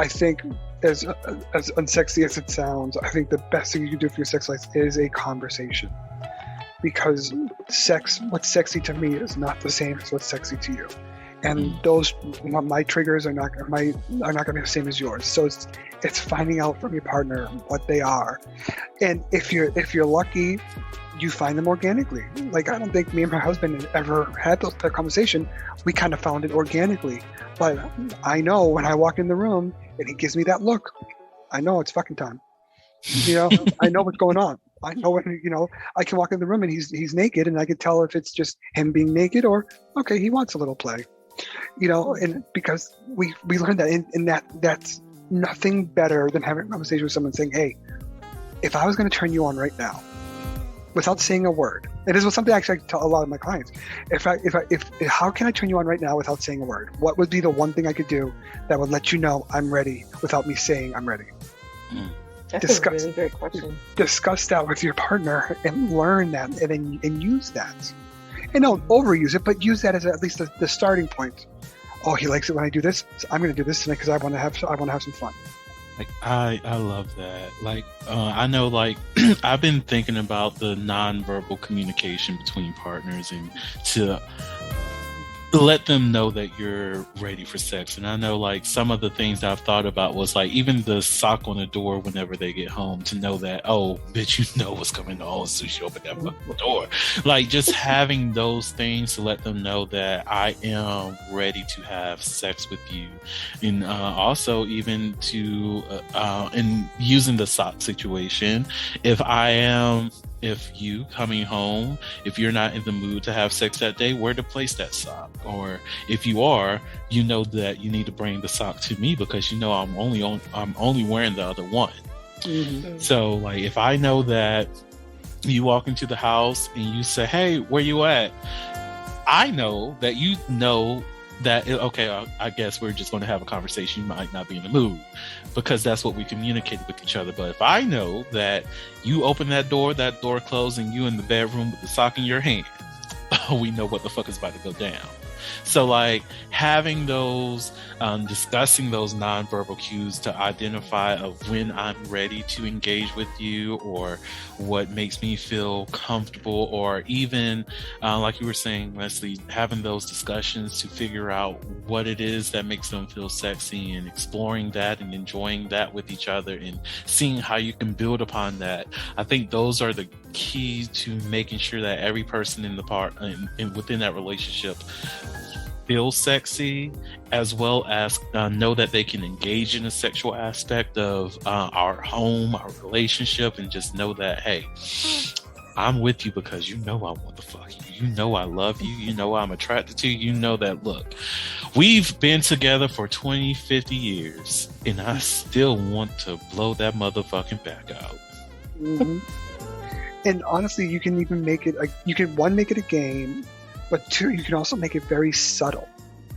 think as unsexy as it sounds, I think the best thing you can do for your sex life is a conversation. Because what's sexy to me is not the same as what's sexy to you. And those, my triggers are not going to be the same as yours. So it's finding out from your partner what they are. And if you're lucky, you find them organically. Like, I don't think me and my husband ever had that conversation. We kind of found it organically. But I know when I walk in the room and he gives me that look, I know it's fucking time. I know what's going on. I know when, I can walk in the room and he's naked and I can tell if it's just him being naked or, okay, he wants a little play. And because we learned that in that's nothing better than having a conversation with someone saying, hey, if I was going to turn you on right now, without saying a word. And this was something actually I tell a lot of my clients. If how can I turn you on right now without saying a word? What would be the one thing I could do that would let you know I'm ready without me saying I'm ready? That's a really great question. Discuss that with your partner and learn that, and use that. And don't overuse it, but use that as at least the starting point. Oh, he likes it when I do this, so I'm going to do this tonight because I want to have some fun. Like, I love that. Like, I know, like, I've been thinking about the nonverbal communication between partners and to let them know that you're ready for sex. And I know, like, some of the things I've thought about was, like, even the sock on the door whenever they get home to know that, oh, bitch, you know what's coming on as soon as you open that fucking door. Like, just having those things to let them know that I am ready to have sex with you. And also even to, in using the sock situation, if you coming home, if you're not in the mood to have sex that day, where to place that sock? Or if you are, you know that you need to bring the sock to me because you know I'm only wearing the other one. Mm-hmm. So, like, if I know that you walk into the house and you say, hey, where you at? I know that you know that, okay, I guess we're just going to have a conversation. You might not be in the mood because that's what we communicated with each other. But if I know that you open that door closed, and you in the bedroom with the sock in your hand, we know what the fuck is about to go down. So, like, having those, discussing those nonverbal cues to identify of when I'm ready to engage with you, or what makes me feel comfortable, or even, like you were saying, Leslie, having those discussions to figure out what it is that makes them feel sexy, and exploring that and enjoying that with each other and seeing how you can build upon that. I think those are the keys to making sure that every person in the within that relationship feel sexy, as well as know that they can engage in the sexual aspect of our home, our relationship, and just know that, hey, I'm with you because you know I want to fuck you. You know I love you. You know I'm attracted to you. You know that, look, we've been together for 20, 50 years, and I still want to blow that motherfucking back out. Mm-hmm. And honestly, you can even make it you can make it a game, but two, you can also make it very subtle.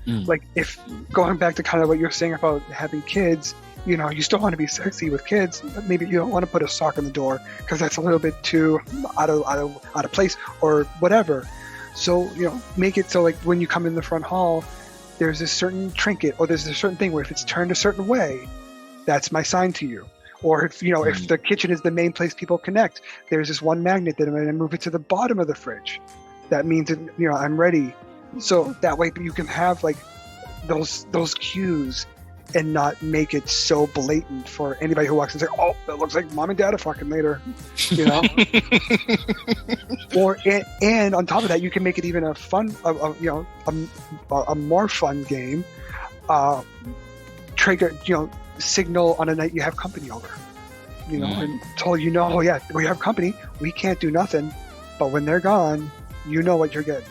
Like, if going back to kind of what you're saying about having kids, you know, you still want to be sexy with kids, but maybe you don't want to put a sock on the door because that's a little bit too out of place or whatever. So, you know, make it so like when you come in the front hall, there's a certain trinket or there's a certain thing where if it's turned a certain way, that's my sign to you. Or if, you know, if the kitchen is the main place people connect, there's this one magnet that I'm going to move it to the bottom of the fridge. That means that, you know, I'm ready. So that way you can have like those cues and not make it so blatant for anybody who walks in and say, "Oh, that looks like mom and dad are fucking later," you know. and on top of that, you can make it even a fun, a more fun game. Trigger, you know, signal on a night you have company over, you know, and tell you know, oh yeah, we have company. We can't do nothing, but when they're gone, you know what you're getting.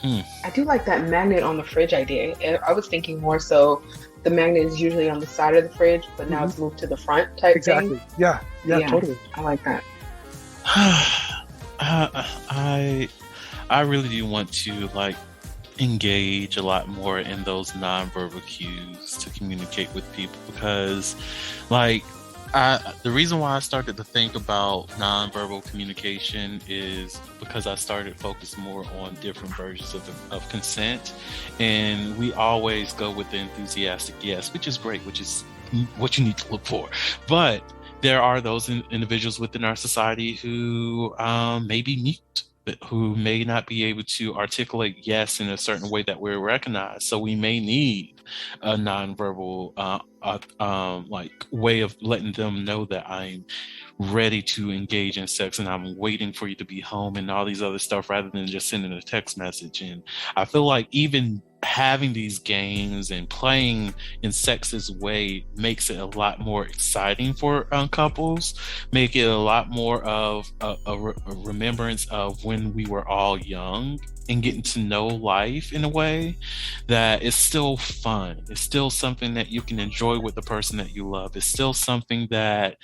I do like that magnet on the fridge idea. I was thinking more so the magnet is usually on the side of the fridge, but now it's moved to the front type thing. Yeah, totally. I like that. I really do want to like engage a lot more in those nonverbal cues to communicate with people, because like the reason why I started to think about nonverbal communication is because I started focusing more on different versions of consent, and we always go with the enthusiastic yes, which is great, which is what you need to look for. But there are those individuals within our society who may be mute, who may not be able to articulate yes in a certain way that we're recognized. So we may need a nonverbal like way of letting them know that I'm ready to engage in sex and I'm waiting for you to be home and all these other stuff, rather than just sending a text message. And I feel like even having these games and playing in sex's way makes it a lot more exciting for couples, make it a lot more of a remembrance of when we were all young and getting to know life in a way that is still fun. It's still something that you can enjoy with the person that you love. It's still something that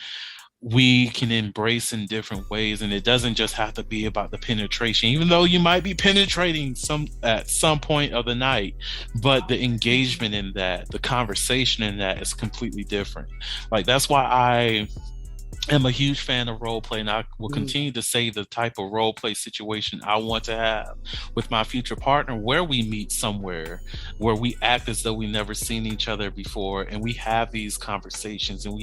we can embrace in different ways, and it doesn't just have to be about the penetration, even though you might be penetrating at some point of the night, but the engagement in that, the conversation in that is completely different. Like, that's why I am a huge fan of role play, and I will continue to say the type of role play situation I want to have with my future partner, where we meet somewhere where we act as though we never seen each other before, and we have these conversations, and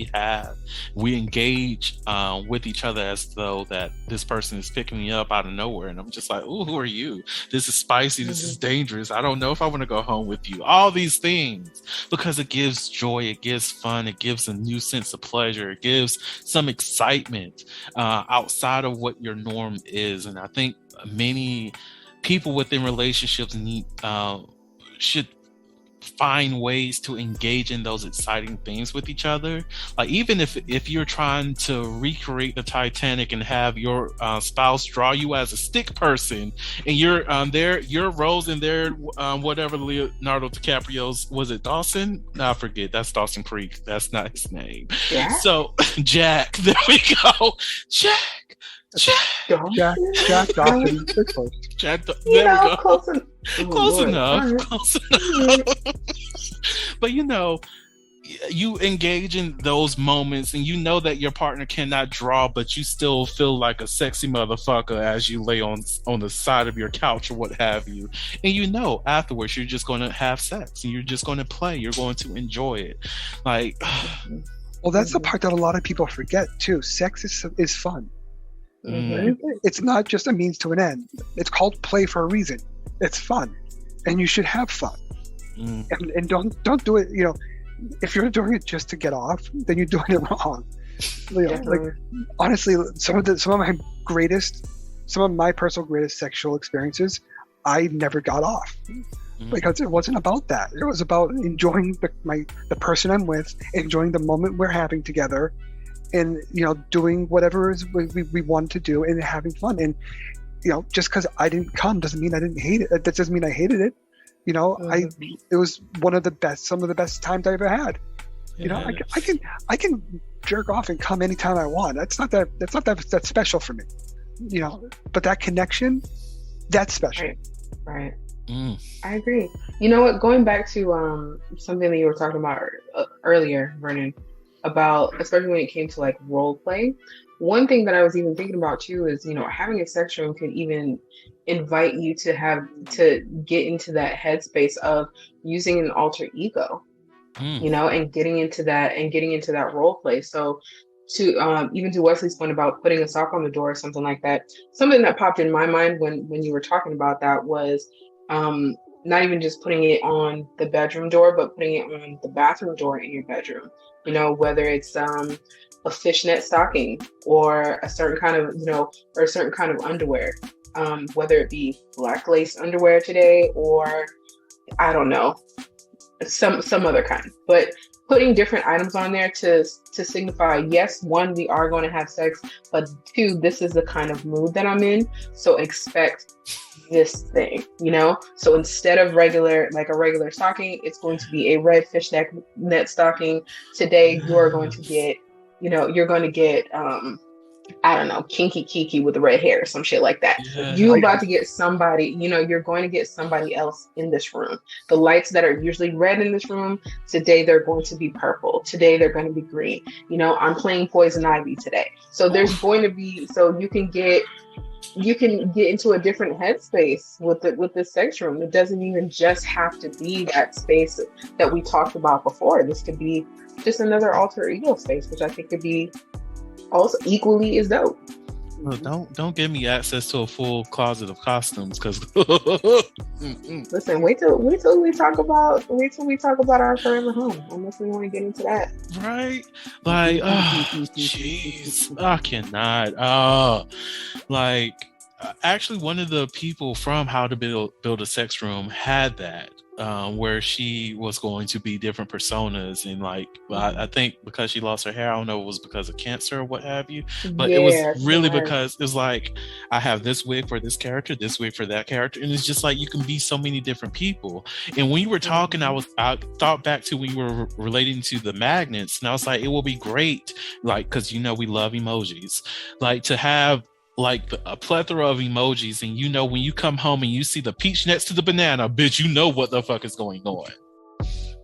we engage with each other as though that this person is picking me up out of nowhere, and I'm just like, "Oh, who are you? This is spicy. This is dangerous. I don't know if I want to go home with you." All these things, because it gives joy, it gives fun, it gives a new sense of pleasure, it gives some excitement outside of what your norm is. And I think many people within relationships should find ways to engage in those exciting things with each other. Like, even if you're trying to recreate the Titanic and have your spouse draw you as a stick person, and you're Rose and they're whatever Leonardo DiCaprio's, was it Dawson? No, I forget. That's Dawson Creek. That's not his name. Yeah. So Jack, there we go. Jack Dawson. Jack, there we go. Close enough. But you engage in those moments, and you know that your partner cannot draw, but you still feel like a sexy motherfucker as you lay on the side of your couch or what have you. And afterwards you're just going to have sex, and you're just going to play. You're going to enjoy it. Like, well, that's the part that a lot of people forget too. Sex is fun. It's not just a means to an end. It's called play for a reason. It's fun, and you should have fun. And don't do it. If you're doing it just to get off, then you're doing it wrong. Like, honestly, some of my personal greatest sexual experiences, I never got off. Because it wasn't about that. It was about enjoying the person I'm with, enjoying the moment we're having together, and doing whatever we wanted to do and having fun. And just because I didn't come doesn't mean I didn't hate it. That doesn't mean I hated it. It was some of the best times I ever had. I can jerk off and come anytime I want. That's not that special for me. But that connection, that's special. Right. I agree. You know what? Going back to something that you were talking about earlier, Vernon, about especially when it came to like role play. One thing that I was even thinking about too is, having a sex room can even invite you to get into that headspace of using an alter ego, and getting into that role play. So to even to Wesley's point about putting a sock on the door or something like that, something that popped in my mind when you were talking about that was not even just putting it on the bedroom door, but putting it on the bathroom door in your bedroom. Whether it's a fishnet stocking or a certain kind of, or a certain kind of underwear, whether it be black lace underwear today or I don't know, some other kind. But putting different items on there to signify, yes, one, we are going to have sex, but two, this is the kind of mood that I'm in. So expect this thing, So instead of a regular stocking, it's going to be a red fishnet stocking. Today, you're going to get, I don't know, kinky Kiki with the red hair or some shit like that. Yeah. You about to get somebody, you're going to get somebody else in this room. The lights that are usually red in this room, today they're going to be purple. Today they're going to be green. I'm playing Poison Ivy today. So there's going to be, so you can get into a different headspace with the sex room. It doesn't even just have to be that space that we talked about before. This could be just another alter ego space, which I think could be also equally as dope. Well, don't give me access to a full closet of costumes, because listen, wait till we talk about our forever home, unless we want to get into that. Right? Like, jeez, I cannot. Actually, one of the people from How to Build a Sex Room had that. Where she was going to be different personas, and I think because she lost her hair, I don't know if it was because of cancer or what have you, but it was really because it was like, I have this wig for this character, this wig for that character, and it's just like you can be so many different people. And when you were talking, I thought back to when you were relating to the magnets, and I was like, it will be great, because we love emojis, to have a plethora of emojis, and when you come home and you see the peach next to the banana, bitch, you know what the fuck is going on.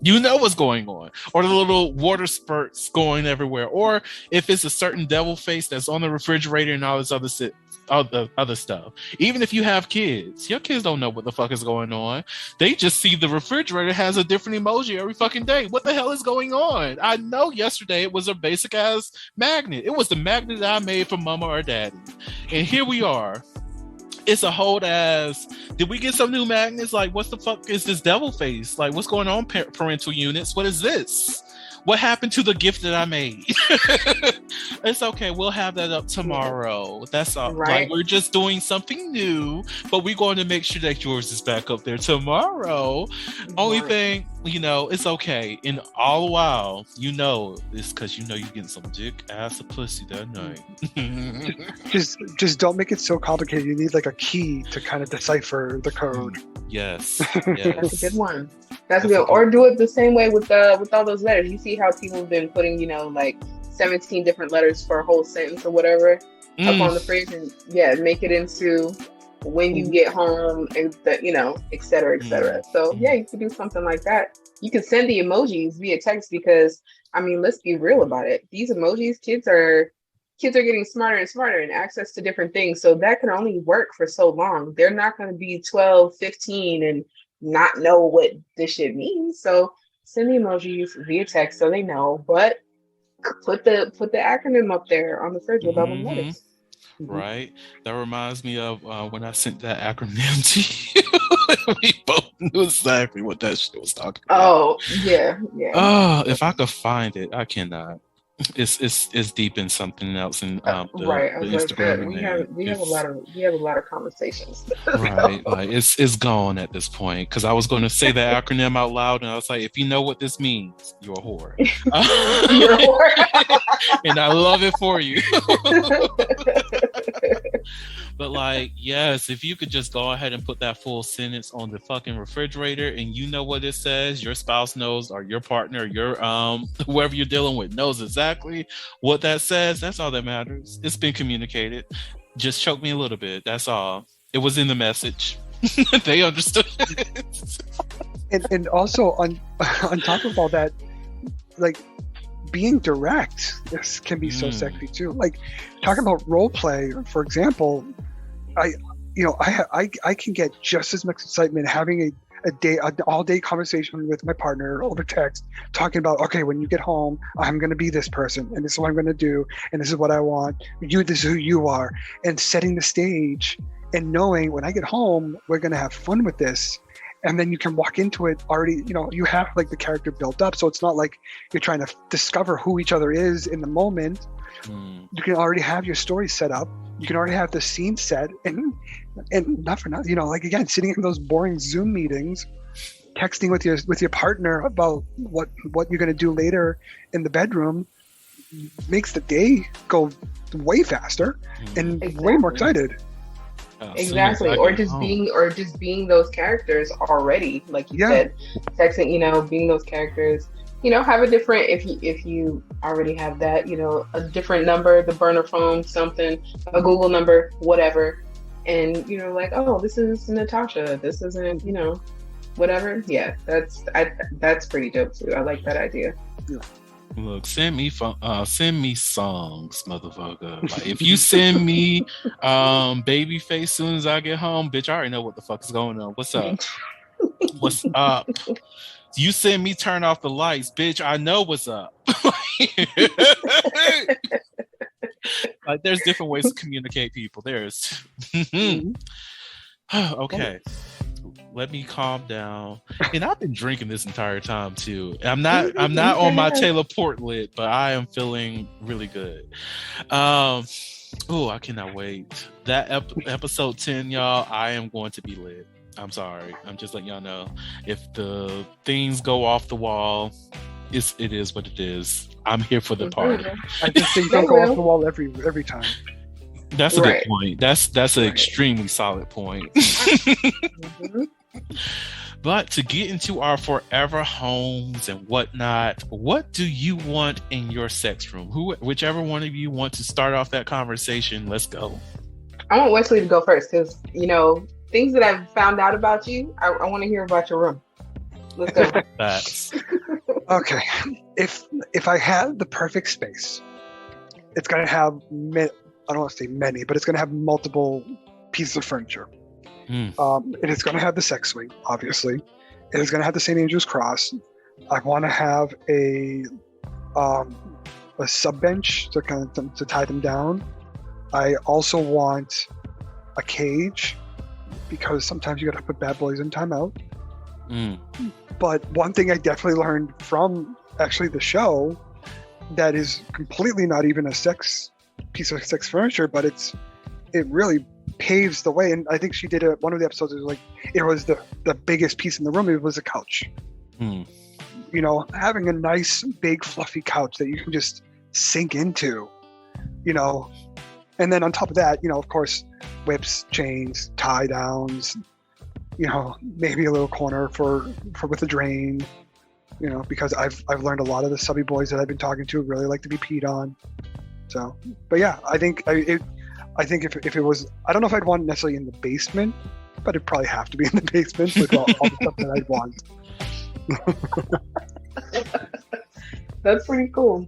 You know what's going on. Or the little water spurts going everywhere. Or if it's a certain devil face that's on the refrigerator and all this other stuff. Even if you have kids, your kids don't know what the fuck is going on. They just see the refrigerator has a different emoji every fucking day. What the hell is going on? I know yesterday it was a basic ass magnet. It was the magnet that I made for mama or daddy. And here we are. It's a whole ass. Did we get some new magnets? What the fuck is this devil face? What's going on, parental units? What is this? What happened to the gift that I made? It's okay. We'll have that up tomorrow. That's all. Right. We're just doing something new, but we're going to make sure that yours is back up there tomorrow. Right. Only thing, it's okay. And all the while, it's because you're getting some dick, ass, or pussy that night. just don't make it so complicated. You need a key to kind of decipher the code. Yes. That's a good one. That's good. Or do it the same way with all those letters. You see how people have been putting, 17 different letters for a whole sentence or whatever up on the fridge, and make it into when you get home, and et cetera, et cetera. So you can do something like that. You can send the emojis via text because, let's be real about it. These emojis, kids are getting smarter and smarter and access to different things. So that can only work for so long. They're not going to be 12, 15 and not know what this shit means. So send the emojis via text so they know, but put the acronym up there on the fridge with all the letters. Right. That reminds me of when I sent that acronym to you. We both knew exactly what that shit was talking about. Oh, yeah. Oh, if I could find it, I cannot. It's deep in something else in the Instagram. We have a lot of conversations. Right, it's gone at this point, because I was going to say that acronym out loud, and I was like, if you know what this means, you're a whore. You're a whore. And I love it for you. But like, yes, if you could just go ahead and put that full sentence on the fucking refrigerator, and you know what it says, your spouse knows, or your partner, your whoever you're dealing with knows exactly what that says. That's all that matters. It's been communicated. Just choke me a little bit. That's all. It was in the message. They understood. And also on top of all that, like, being direct, this can be so sexy too. Like, talking about role play, for example, I can get just as much excitement having an all-day conversation with my partner over text, talking about, okay, when you get home, I'm going to be this person, and this is what I'm going to do, and this is what I want. This is who you are, and setting the stage, and knowing when I get home, we're going to have fun with this. And then you can walk into it already, you have like the character built up. So it's not like you're trying to discover who each other is in the moment. You can already have your story set up. You can already have the scene set, and not for nothing, like, again, sitting in those boring Zoom meetings, texting with your partner about what you're going to do later in the bedroom makes the day go way faster and way more excited. Exactly, or just being those characters already, like you said, texting, being those characters. Have a different, if you already have that, a different number, the burner phone, something, a Google number, whatever, and like, oh, this is Natasha, this isn't, whatever. Yeah, that's pretty dope too. I like that idea. Yeah. Look, send me songs, motherfucker. Like, if you send me Babyface soon as I get home, bitch, I already know what the fuck is going on. What's up? What's up? You send me Turn Off the Lights, bitch, I know what's up. Like, there's different ways to communicate, people. There's okay. Let me calm down. And I've been drinking this entire time too. I'm not on my Taylor Portlet, but I am feeling really good. I cannot wait. That episode 10, y'all, I am going to be lit. I'm sorry. I'm just letting y'all know. If the things go off the wall, it is what it is. I'm here for the party. I just think don't go off the wall every time. That's a good point. That's an extremely solid point. But to get into our forever homes and whatnot, what do you want in your sex room? Whichever one of you want to start off that conversation, let's go. I want Wesley to go first because, things that I've found out about you, I want to hear about your room. Let's go. That's okay. If I had the perfect space, it's going to have, I don't want to say many, but it's going to have multiple pieces of furniture. And it's going to have the sex swing, obviously. It is going to have the St. Andrew's cross. I want to have a sub bench to tie them down. I also want a cage because sometimes you got to put bad boys in timeout. But one thing I definitely learned from actually the show that is completely not even a piece of sex furniture, but it really paves the way. And I think she did one of the episodes. It was the biggest piece in the room. It was a couch. Having a nice big fluffy couch that you can just sink into. And then on top of that, of course, whips, chains, tie downs. Maybe a little corner for with a drain. Because I've learned a lot of the subby boys that I've been talking to really like to be peed on. So, but yeah, I think if it was, I don't know if I'd want it necessarily in the basement, but it'd probably have to be in the basement with all the stuff that I'd want. That's pretty cool.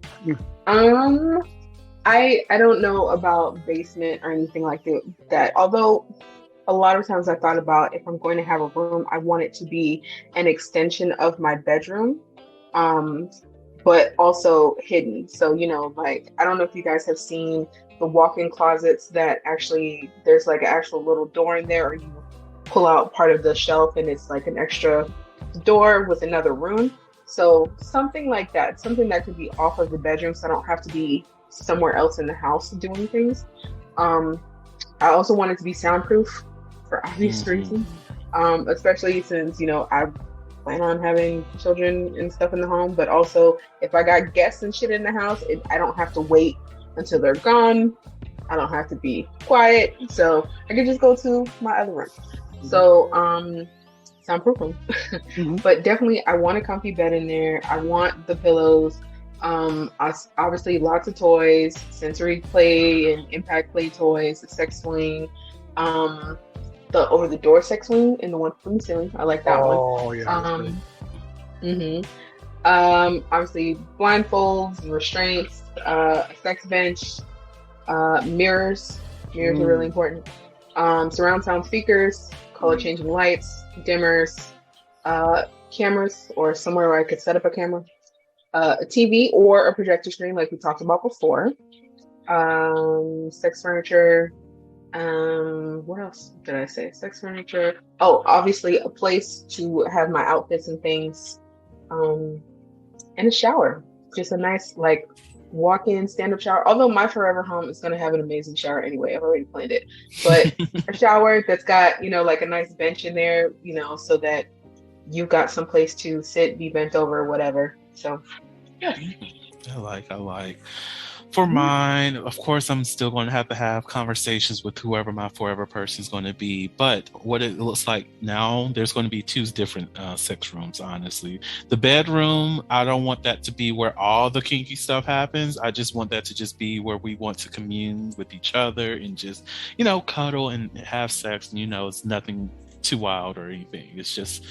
I don't know about basement or anything like that. Although a lot of times I thought about if I'm going to have a room, I want it to be an extension of my bedroom, but also hidden. So, I don't know if you guys have seen the walk-in closets that actually there's like an actual little door in there, or you pull out part of the shelf and it's like an extra door with another room. So something like that, something that could be off of the bedroom, so I don't have to be somewhere else in the house doing things. I also want it to be soundproof for obvious reasons, especially since I plan on having children and stuff in the home. But also, if I got guests and shit in the house, I don't have to wait until they're gone I don't have to be quiet, so I can just go to my other room. So, soundproof room. But definitely, I want a comfy bed in there. I want the pillows. Obviously, lots of toys, sensory play and impact play toys, a sex swing, the over the door sex swing, and the one from the ceiling. I like that one. Oh yeah. Obviously, blindfolds, restraints, a sex bench, mirrors. Mirrors are really important. Surround sound speakers, color changing lights, dimmers, cameras, or somewhere where I could set up a camera, a TV or a projector screen, like we talked about before. Sex furniture. What else did I say? Sex furniture. Oh, obviously a place to have my outfits and things. And a shower. Just a nice, like, walk-in stand-up shower. Although my forever home is going to have an amazing shower anyway. I've already planned it. But a shower that's got, like a nice bench in there, so that you've got some place to sit, be bent over, whatever. So, yeah. I like. For mine, of course, I'm still going to have conversations with whoever my forever person is going to be. But what it looks like now, there's going to be two different sex rooms, honestly. The bedroom, I don't want that to be where all the kinky stuff happens. I just want that to just be where we want to commune with each other and just, cuddle and have sex. And, it's nothing too wild or anything. It's just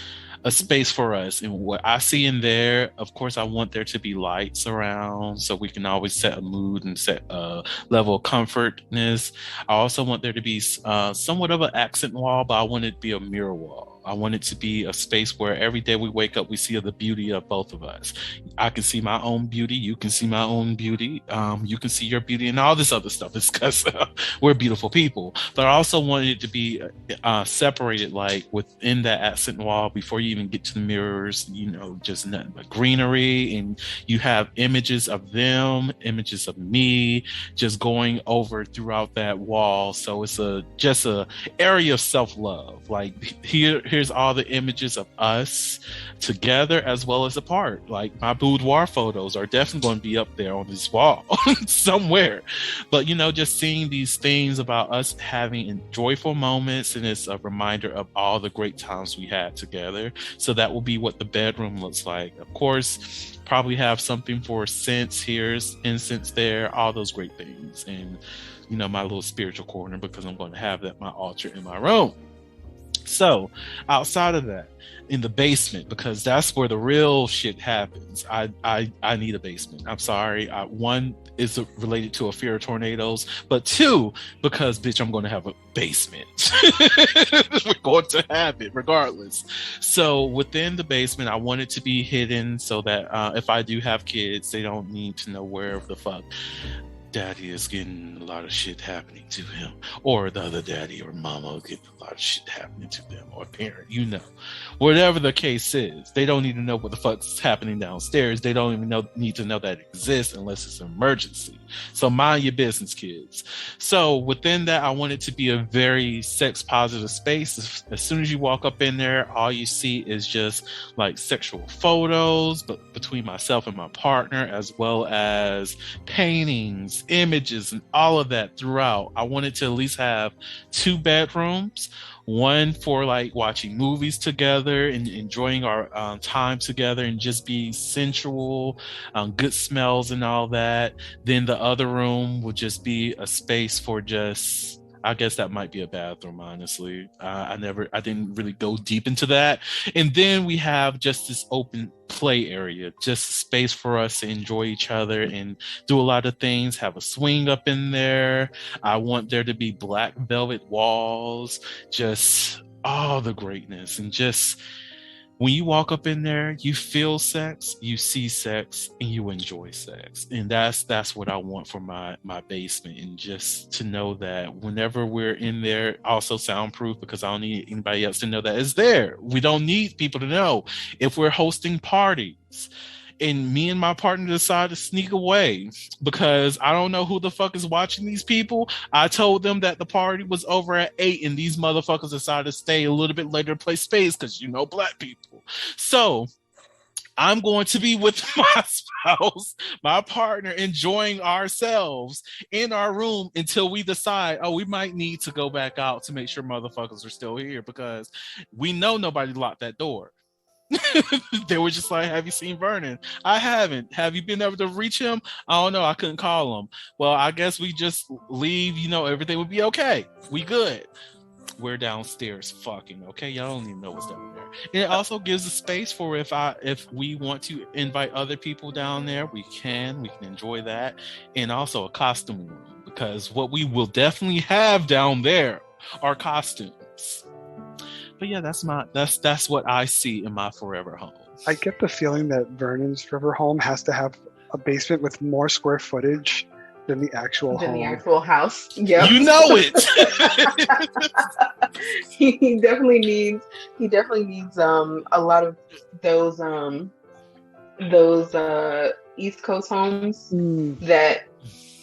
a space for us. And what I see in there, of course, I want there to be lights around so we can always set a mood and set a level of comfortness. I also want there to be somewhat of an accent wall, but I want it to be a mirror wall. I want it to be a space where every day we wake up, we see the beauty of both of us. I can see my own beauty. You can see my own beauty. You can see your beauty and all this other stuff. It's because we're beautiful people. But I also wanted it to be separated, like within that accent wall before you even get to the mirrors, just nothing but greenery. And you have images of them, images of me just going over throughout that wall. So it's just a area of self-love. Like here's all the images of us together as well as apart. Like my boudoir photos are definitely going to be up there on this wall somewhere. But, just seeing these things about us having joyful moments, and it's a reminder of all the great times we had together. So that will be what the bedroom looks like. Of course, probably have something for scents here, incense there, all those great things. And, my little spiritual corner, because I'm going to have that, my altar in my room. So outside of that, in the basement, because that's where the real shit happens, I need a basement. I'm sorry. One is related to a fear of tornadoes, but two, because bitch, I'm going to have a basement. We're going to have it regardless. So within the basement, I want it to be hidden so that if I do have kids, they don't need to know where the fuck daddy is getting a lot of shit happening to him, or the other daddy or mama getting a lot of shit happening to them, or parent, whatever the case is. They don't need to know what the fuck's happening downstairs. They don't even need to know that it exists unless it's an emergency. So mind your business, kids. So within that, I want it to be a very sex positive space. As soon as you walk up in there, all you see is just like sexual photos, but between myself and my partner, as well as paintings, images, and all of that throughout. I wanted to at least have 2 bedrooms, one for like watching movies together and enjoying our time together and just be sensual, good smells and all that. Then the other room would just be a space for just, I guess that might be a bathroom, honestly. I didn't really go deep into that. And then we have just this open play area, just a space for us to enjoy each other and do a lot of things, have a swing up in there. I want there to be black velvet walls, just all the greatness. And just when you walk up in there, you feel sex, you see sex, and you enjoy sex. And that's what I want for my basement. And just to know that whenever we're in there, also soundproof, because I don't need anybody else to know that it's there. We don't need people to know. If we're hosting parties and me and my partner decide to sneak away because I don't know who the fuck is watching these people, I told them that the party was over at 8 and these motherfuckers decided to stay a little bit later to play space because Black people. So I'm going to be with my spouse, my partner, enjoying ourselves in our room until we decide, oh, we might need to go back out to make sure motherfuckers are still here, because we know nobody locked that door. They were just like, have you seen Vernon? I haven't. Have you been able to reach him? I don't know. I couldn't call him. Well, I guess we just leave, everything would be okay. We good. We're downstairs fucking, okay? Y'all don't even know what's down there. And it also gives a space for if we want to invite other people down there, we can enjoy that. And also a costume room, because what we will definitely have down there are costumes. But yeah, that's what I see in my forever home. I get the feeling that Vernon's forever home has to have a basement with more square footage than the actual home. The actual house. Yep. You know it. He definitely needs a lot of those East Coast homes that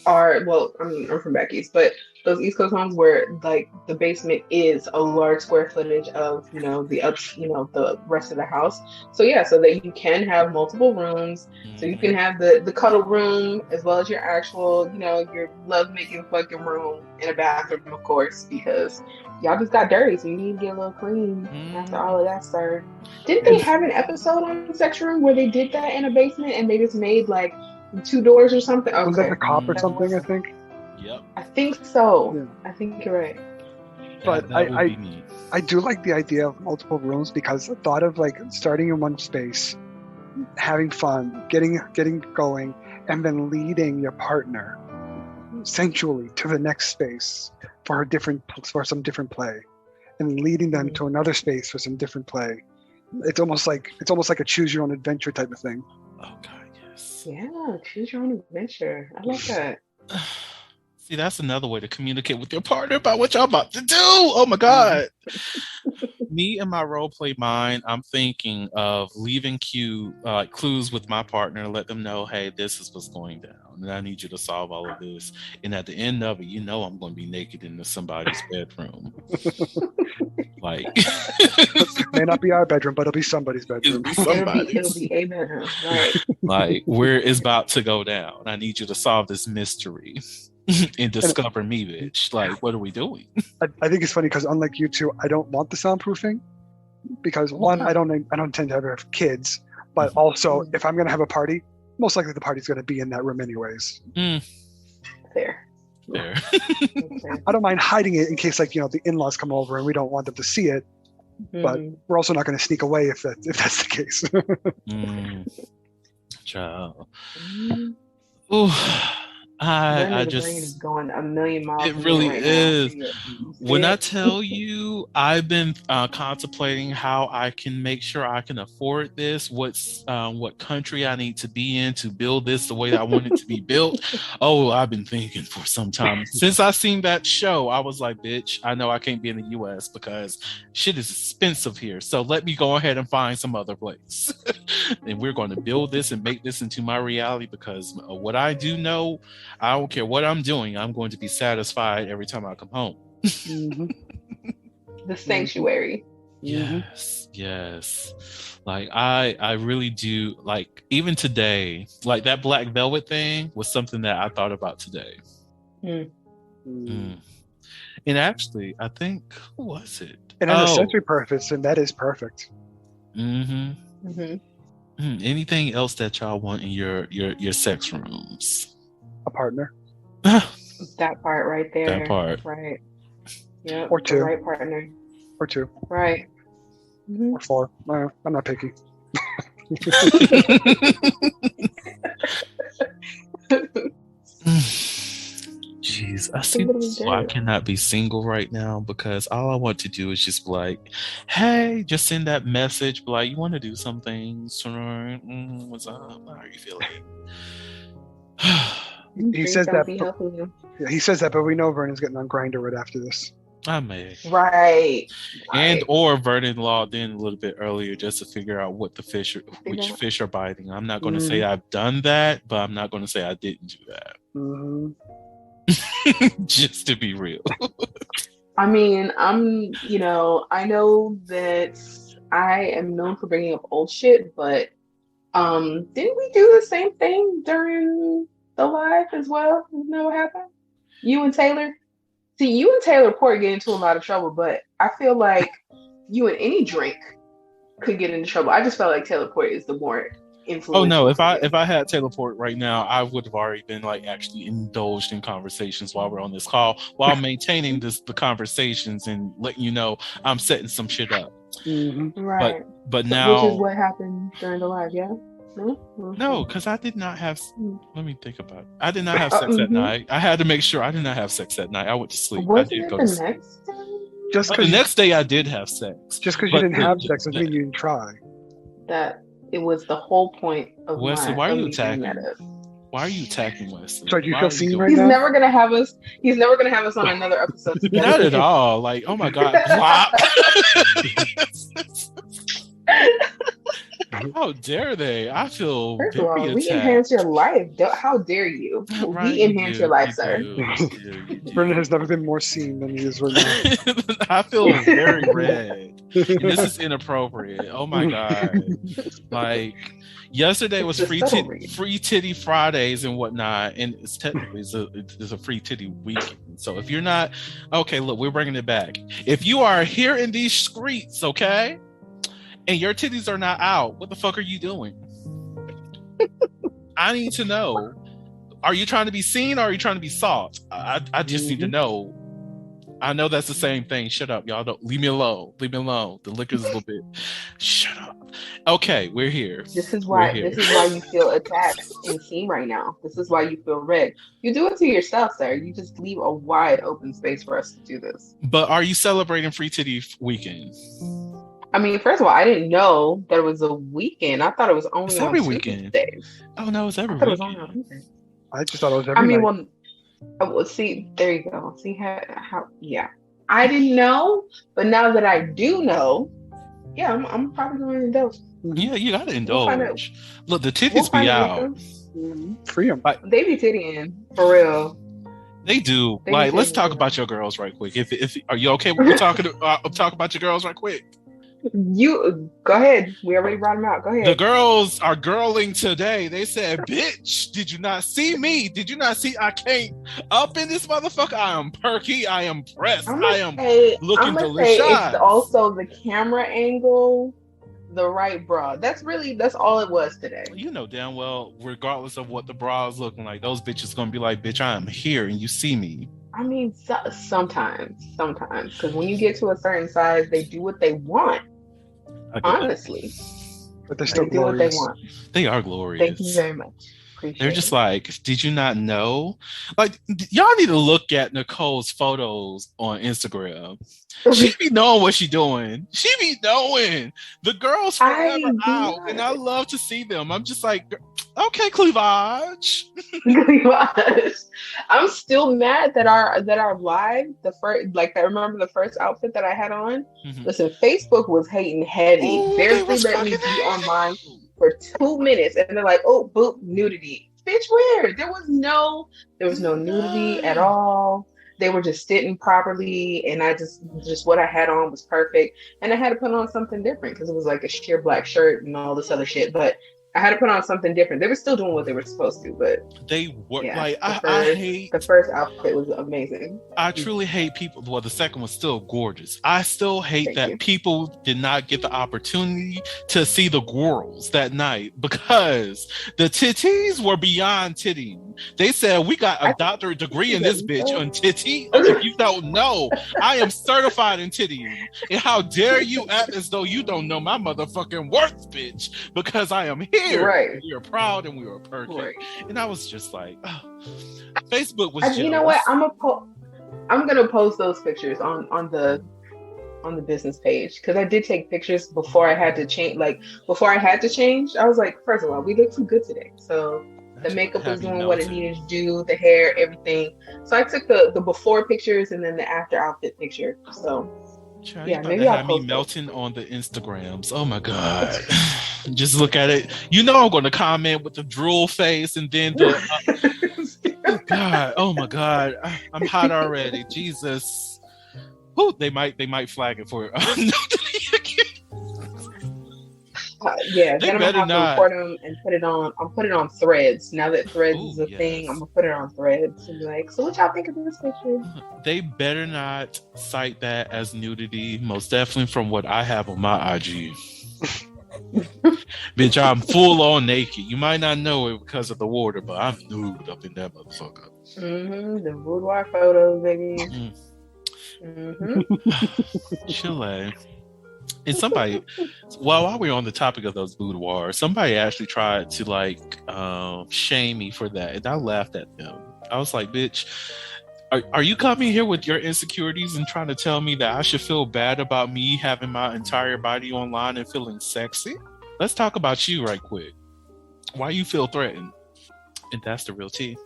are, well, I mean, I'm from back east, but those East Coast homes where like the basement is a large square footage of, the rest of the house. So yeah, so that you can have multiple rooms. So you can have the cuddle room as well as your actual, your love-making fucking room and a bathroom, of course, because y'all just got dirty, so you need to get a little clean after all of that started. Didn't they have an episode on Sex Room where they did that in a basement and they just made like 2 doors or something? Okay. Was that the cop or something, I think? Yep. I think so. Yeah. I think you're right. But I do like the idea of multiple rooms, because the thought of like starting in one space, having fun, getting going, and then leading your partner sensually to the next space for some different play, and leading them to another space for some different play. It's almost like a choose your own adventure type of thing. Oh God, yes. Yeah, choose your own adventure. I like that. See, that's another way to communicate with your partner about what y'all about to do. Oh my God. Me and my role play mind, I'm thinking of leaving clues with my partner, let them know, hey, this is what's going down, and I need you to solve all of this. And at the end of it, I'm going to be naked in somebody's bedroom. Like, may not be our bedroom, but it'll be somebody's bedroom. It'll be a bedroom, right? Like, where it's about to go down. I need you to solve this mystery. And discover me, bitch. Like, what are we doing? I think it's funny because, unlike you two, I don't want the soundproofing, because one, I don't intend to ever have kids, but also if I'm gonna have a party, most likely the party's gonna be in that room anyways. Fair. I don't mind hiding it in case the in-laws come over and we don't want them to see it, but we're also not going to sneak away if that's the case. Ciao. Ooh. I just is going a million miles. It really is. When I tell you, I've been contemplating how I can make sure I can afford this. What country I need to be in to build this the way that I want it to be built. Oh, I've been thinking for some time since I seen that show. I was like, bitch, I know I can't be in the U.S. because shit is expensive here. So let me go ahead and find some other place, and we're going to build this and make this into my reality. Because what I do know, I don't care what I'm doing, I'm going to be satisfied every time I come home. The sanctuary. Yes. Like I really do. Like, even today, like that black velvet thing was something that I thought about today. And actually, I think, who was it? And in a sensory purpose, and that is perfect. Anything else that y'all want in your sex rooms? A partner. That part right there. That part. Right. Yeah. Or 2. The right partner. Or 2. Right. Or 4. I'm not picky. Jeez, I see why I cannot be single right now, because all I want to do is just be like, hey, just send that message, be like, you want to do something tonight? What's up? How are you feeling? He says that. He says that, but we know Vernon's getting on Grindr right after this. I may. Right. And or Vernon logged in a little bit earlier just to figure out which fish are biting. I'm not going to say I've done that, but I'm not going to say I didn't do that. Just to be real. I mean, I know that I am known for bringing up old shit, but Didn't we do the same thing during the live as well? Isn't that what happened? You and Taylor? See, you and Taylor Port get into a lot of trouble, but I feel like you and any drink could get into trouble. I just felt like Taylor Port is the more influential. Oh no! If I had Taylor Port right now, I would have already been like actually indulged in conversations while we're on this call, while maintaining the conversations and letting you know I'm setting some shit up. Mm-hmm. Right. But now, which is what happened during the live, yeah. No, because I did not have. Let me think about it. I did not have sex that night. I had to make sure I did not have sex that night. I went to sleep. Wasn't I did it go the to sleep. next day? Just The next day I did have sex. Just because you didn't have sex doesn't mean you didn't try. That it was the whole point of Wesley, why are you attacking? that up. Why are you attacking Wesley? So do you Why feel are seen doing- right He's now? never gonna have us. He's never gonna have us on another episode together. Not at all. Like, oh my god, block. How dare they? I feel First of all, very we attacked. enhance your life. How dare you? Right, We enhance you your do, life, you sir. do, you do, you do. Vernon has never been more seen than he is right now. I feel very red. And this is inappropriate. Oh my god! Like yesterday was It's a subtle free titty Fridays and whatnot, and it's technically it's a free titty weekend. So if you're not okay, look, we're bringing it back. If you are here in these streets, okay, and your titties are not out, what the fuck are you doing? I need to know. Are you trying to be seen or are you trying to be sought? I just need to know. I know that's the same thing. Shut up, y'all. Don't leave me alone. Leave me alone. The liquor's a little bit. Shut up. Okay, we're here. This is why you feel attacked and seen right now. This is why you feel red. You do it to yourself, sir. You just leave a wide open space for us to do this. But are you celebrating Free Titty Weekend? I mean, first of all, I didn't know that it was a weekend. I thought it was only It's on every weekend. Tuesdays. Oh no, it's every I thought it was weekend. only on Tuesdays. I just thought it was every night. Well, see, there you go. See how yeah. I didn't know, but now that I do know, yeah, I'm probably going to indulge. Yeah, you gotta We'll find indulge. Look, the titties be out. Free them. They be tittying for real. They do. They Like, do. let's talk about your girls right quick. If are you okay with me talking talk about your girls right quick? You go ahead. We already brought them out. Go ahead. The girls are girling today. They said, "Bitch, did you not see me? Did you not see I came up in this motherfucker? I am perky. I am pressed. I am looking delicious." It's also the camera angle, the right bra. That's all it was today. You know damn well, regardless of what the bra is looking like, those bitches gonna be like, "Bitch, I am here and you see me." I mean, sometimes, because when you get to a certain size, they do what they want. Honestly, but they're still they do what they glorious. want. They are glorious. Thank you very much. Appreciate They're just it. like, did you not know? Like, y'all need to look at Nicole's photos on Instagram. She be knowing what she doing. She be knowing. The girls forever out, and I love to see them. I'm just like, okay, cleavage. I'm still mad that our live, the first, like, I remember the first outfit that I had on. Mhm. Listen, Facebook was hating heavy. Ooh, Barely they was let me fucking be hating. online for 2 minutes, and they're like, "Oh, boop, nudity." Bitch, where? There was no nudity at all. They were just sitting properly, and I just what I had on was perfect. And I had to put on something different because it was like a sheer black shirt and all this other shit. But I had to put on something different. They were still doing what they were supposed to, but They were yeah, like, I hate. the first outfit was amazing. I truly hate people. Well, the second was still gorgeous. I still hate Thank that you. people did not get the opportunity to see the girls that night because the titties were beyond tittying. They said, we got a doctorate degree in this bitch on titty. If you don't know, I am certified in tittying. And how dare you act as though you don't know my motherfucking worth, bitch, because I am here. Right. We are proud and we are perky. Right. And I was just like, oh. Facebook was You know what? jealous. I'm gonna post those pictures on the business page because I did take pictures before I had to change. Like before I had to change, I was like, first of all, we look too good today. So the makeup was doing what it needed to do, the hair, everything. So I took the before pictures and then the after outfit picture. So Child, yeah, you maybe about to I'll have me post melting on the Instagrams. Oh my god! Just look at it. You know I'm going to comment with the drool face and then the God. Oh my god! I'm hot already. Jesus. Whew, they might flag it for Yeah, They then I'm gonna better have to not. record them and put it on. I'll put it on Threads. Now that Threads Ooh, is a thing, yes. I'm gonna put it on Threads and be like, "So what y'all think of this picture?" They better not cite that as nudity. Most definitely from what I have on my IG. Bitch, I'm full on naked. You might not know it because of the water, but I'm nude up in that motherfucker. The boudoir photos, baby. Chile. And somebody, well, while we're on the topic of those boudoirs, somebody actually tried to like shame me for that, and I laughed at them. I was like, "Bitch, are you coming here with your insecurities and trying to tell me that I should feel bad about me having my entire body online and feeling sexy? Let's talk about you right quick. Why you feel threatened?" And that's the real tea.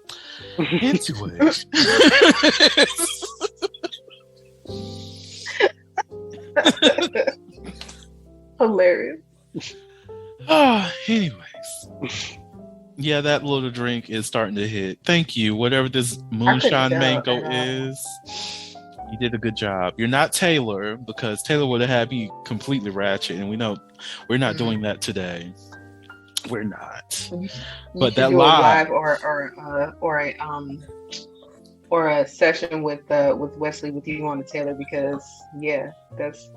Anyways. Hilarious. Anyways. Yeah, that little drink is starting to hit. Thank you. Whatever this moonshine tell mango at all. is, you did a good job. You're not Taylor, because Taylor would have had me completely ratchet, and we know we're not doing that today. We're not. You But should that do a live, or a session with Wesley with you on the Taylor, because that's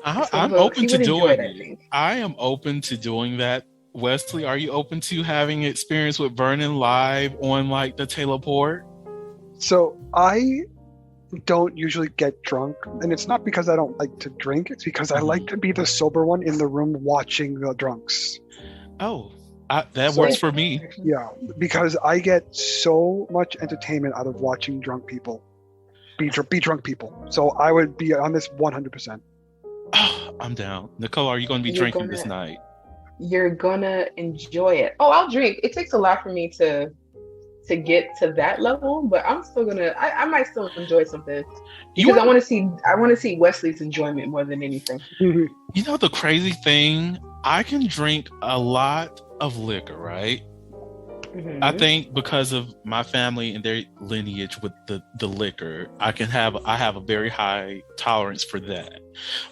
I'm he open to would enjoy doing it, I it. think. I am open to doing that. Wesley, are you open to having experience with Vernon live on like the Taylor port? So I don't usually get drunk, and it's not because I don't like to drink. It's because I like to be the sober one in the room watching the drunks. Oh, that works for me. Yeah, because I get so much entertainment out of watching drunk people be drunk people. So I would be on this 100%. Oh, I'm down. Nicole, are you going to be drinking this night? You're gonna enjoy it. Oh, I'll drink. It takes a lot for me to get to that level, but I'm still gonna. I might still enjoy something because I want to see Wesley's enjoyment more than anything. You know the crazy thing? I can drink a lot of liquor, right? Mm-hmm. I think because of my family and their lineage with the liquor, I have a very high tolerance for that.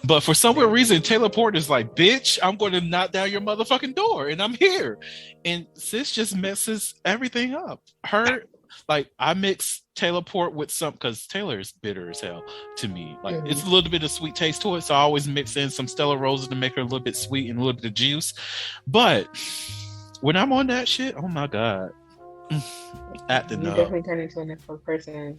But for some weird reason, Taylor Porter's like, "Bitch, I'm going to knock down your motherfucking door, and I'm here." And sis just messes everything up. I mix Taylor Port with some, because Taylor is bitter as hell to me. Like it's a little bit of sweet taste to it, so I always mix in some Stella Rosa to make her a little bit sweet and a little bit of juice. But when I'm on that shit, oh my god, acting You up. definitely turn into a different person.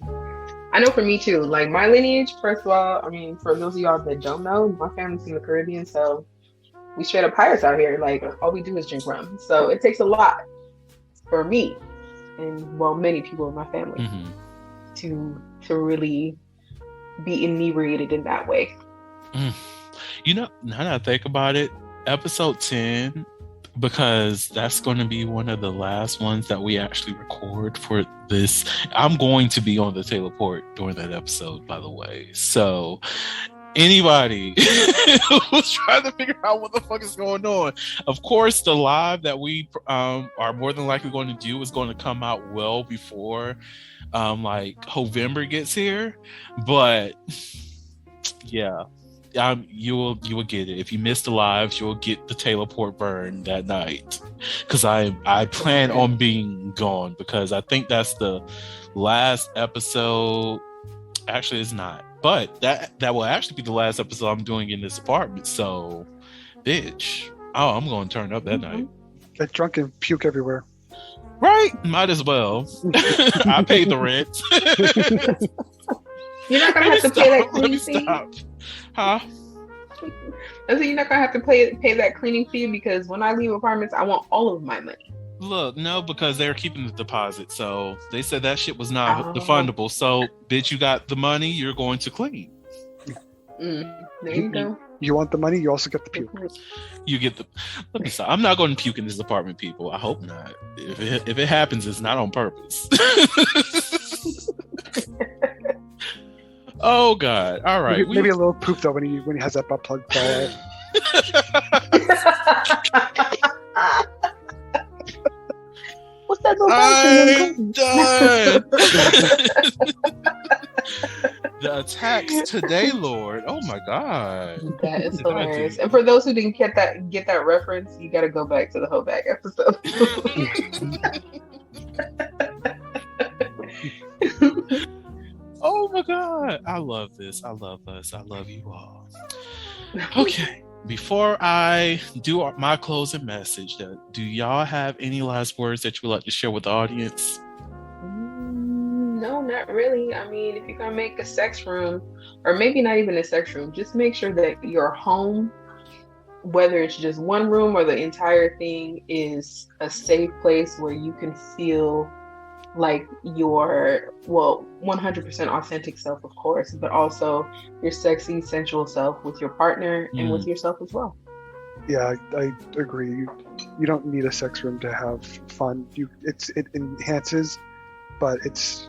I know for me too. Like my lineage, first of all, I mean, for those of y'all that don't know, my family's in the Caribbean, so we straight up pirates out here. Like all we do is drink rum. So it takes a lot for me, and many people in my family, to really be inebriated in that way. You know, now that I think about it, episode 10, because that's going to be one of the last ones that we actually record for this. I'm going to be on the Taylor Port during that episode, by the way. So anybody who's trying to figure out what the fuck is going on, of course, the live that we are more than likely going to do is going to come out well before like Heauxvember gets here. But yeah. You will get it. If you missed the lives, you'll get the Taylor Port burn that night, because I plan on being gone, because I think that's the last episode. Actually, it's not, but that will actually be the last episode I'm doing in this apartment. So, bitch, I'm going to turn up that night. Get drunk and puke everywhere. Right? Might as well. I paid the rent. You're not gonna have to pay that cleaning fee. Huh? I said you're not gonna have to pay that cleaning fee, because when I leave apartments, I want all of my money. Look, no, because they're keeping the deposit, so they said that shit was not refundable. So, bitch, you got the money, you're going to clean. There you go. You want the money, you also get the puke. You get the. Let me stop. I'm not going to puke in this apartment, people. I hope not. If it happens, it's not on purpose. Oh God! All right, maybe a little poop though when he has that butt plug fall out. What's that little I'm done. The attacks today, Lord. Oh my God. That is hilarious. And for those who didn't get that reference, you got to go back to the whole back episode. Oh my God. I love this. I love us. I love you all. Okay. Before I do my closing message, do y'all have any last words that you would like to share with the audience? No, not really. I mean, if you're gonna make a sex room, or maybe not even a sex room, just make sure that your home, whether it's just one room or the entire thing, is a safe place where you can feel like your 100% authentic self, of course, but also your sexy, sensual self with your partner and with yourself as well. Yeah, I agree. You don't need a sex room to have fun. It enhances, but it's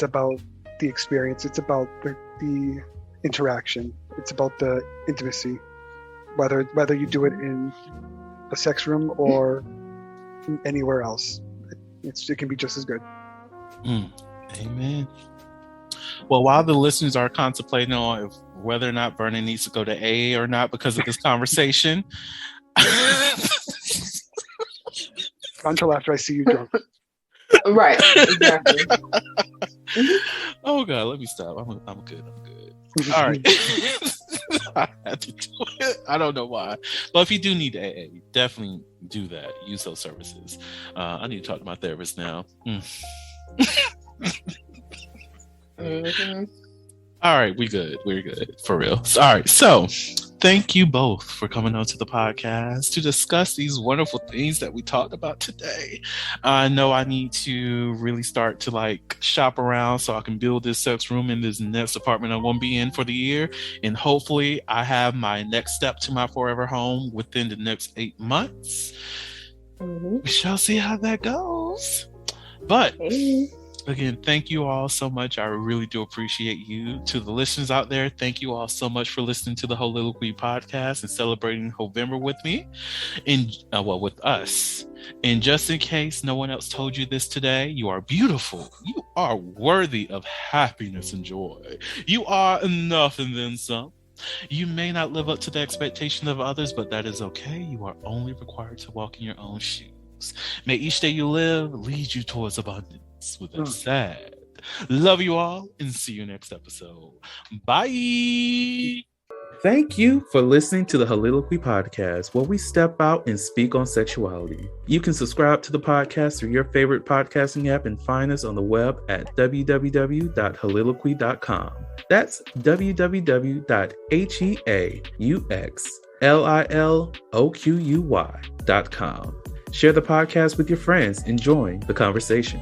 about the experience. It's about the interaction. It's about the intimacy. Whether you do it in a sex room or anywhere else, it can be just as good. Amen. Well, while the listeners are contemplating on whether or not Vernon needs to go to AA or not because of this conversation, until after I see you drunk. Right, exactly. Oh God, let me stop. I'm good. All right. I had to do it. I don't know why, but if you do need AA, definitely do that. Use those services. I need to talk to my therapist now. All right, we're good for real. All right, so thank you both for coming on to the podcast to discuss these wonderful things that we talked about today. I know I need to really start to shop around so I can build this sex room in this next apartment I'm going to be in for the year. And hopefully I have my next step to my forever home within the next 8 months. We shall see how that goes. But again, thank you all so much. I really do appreciate you. To the listeners out there, thank you all so much for listening to the Ho'Liloquy podcast and celebrating Heauxvember with me, with us. And just in case no one else told you this today, you are beautiful. You are worthy of happiness and joy. You are enough and then some. You may not live up to the expectation of others, but that is okay. You are only required to walk in your own shoes. May each day you live lead you towards abundance. With that said, love you all and see you next episode. Bye. Thank you for listening to the Ho'Liloquy podcast, where we step out and speak on sexuality. You can subscribe to the podcast through your favorite podcasting app and find us on the web at www.ho'liloquy.com. That's www.heauxliloquy.com. Share the podcast with your friends and join the conversation.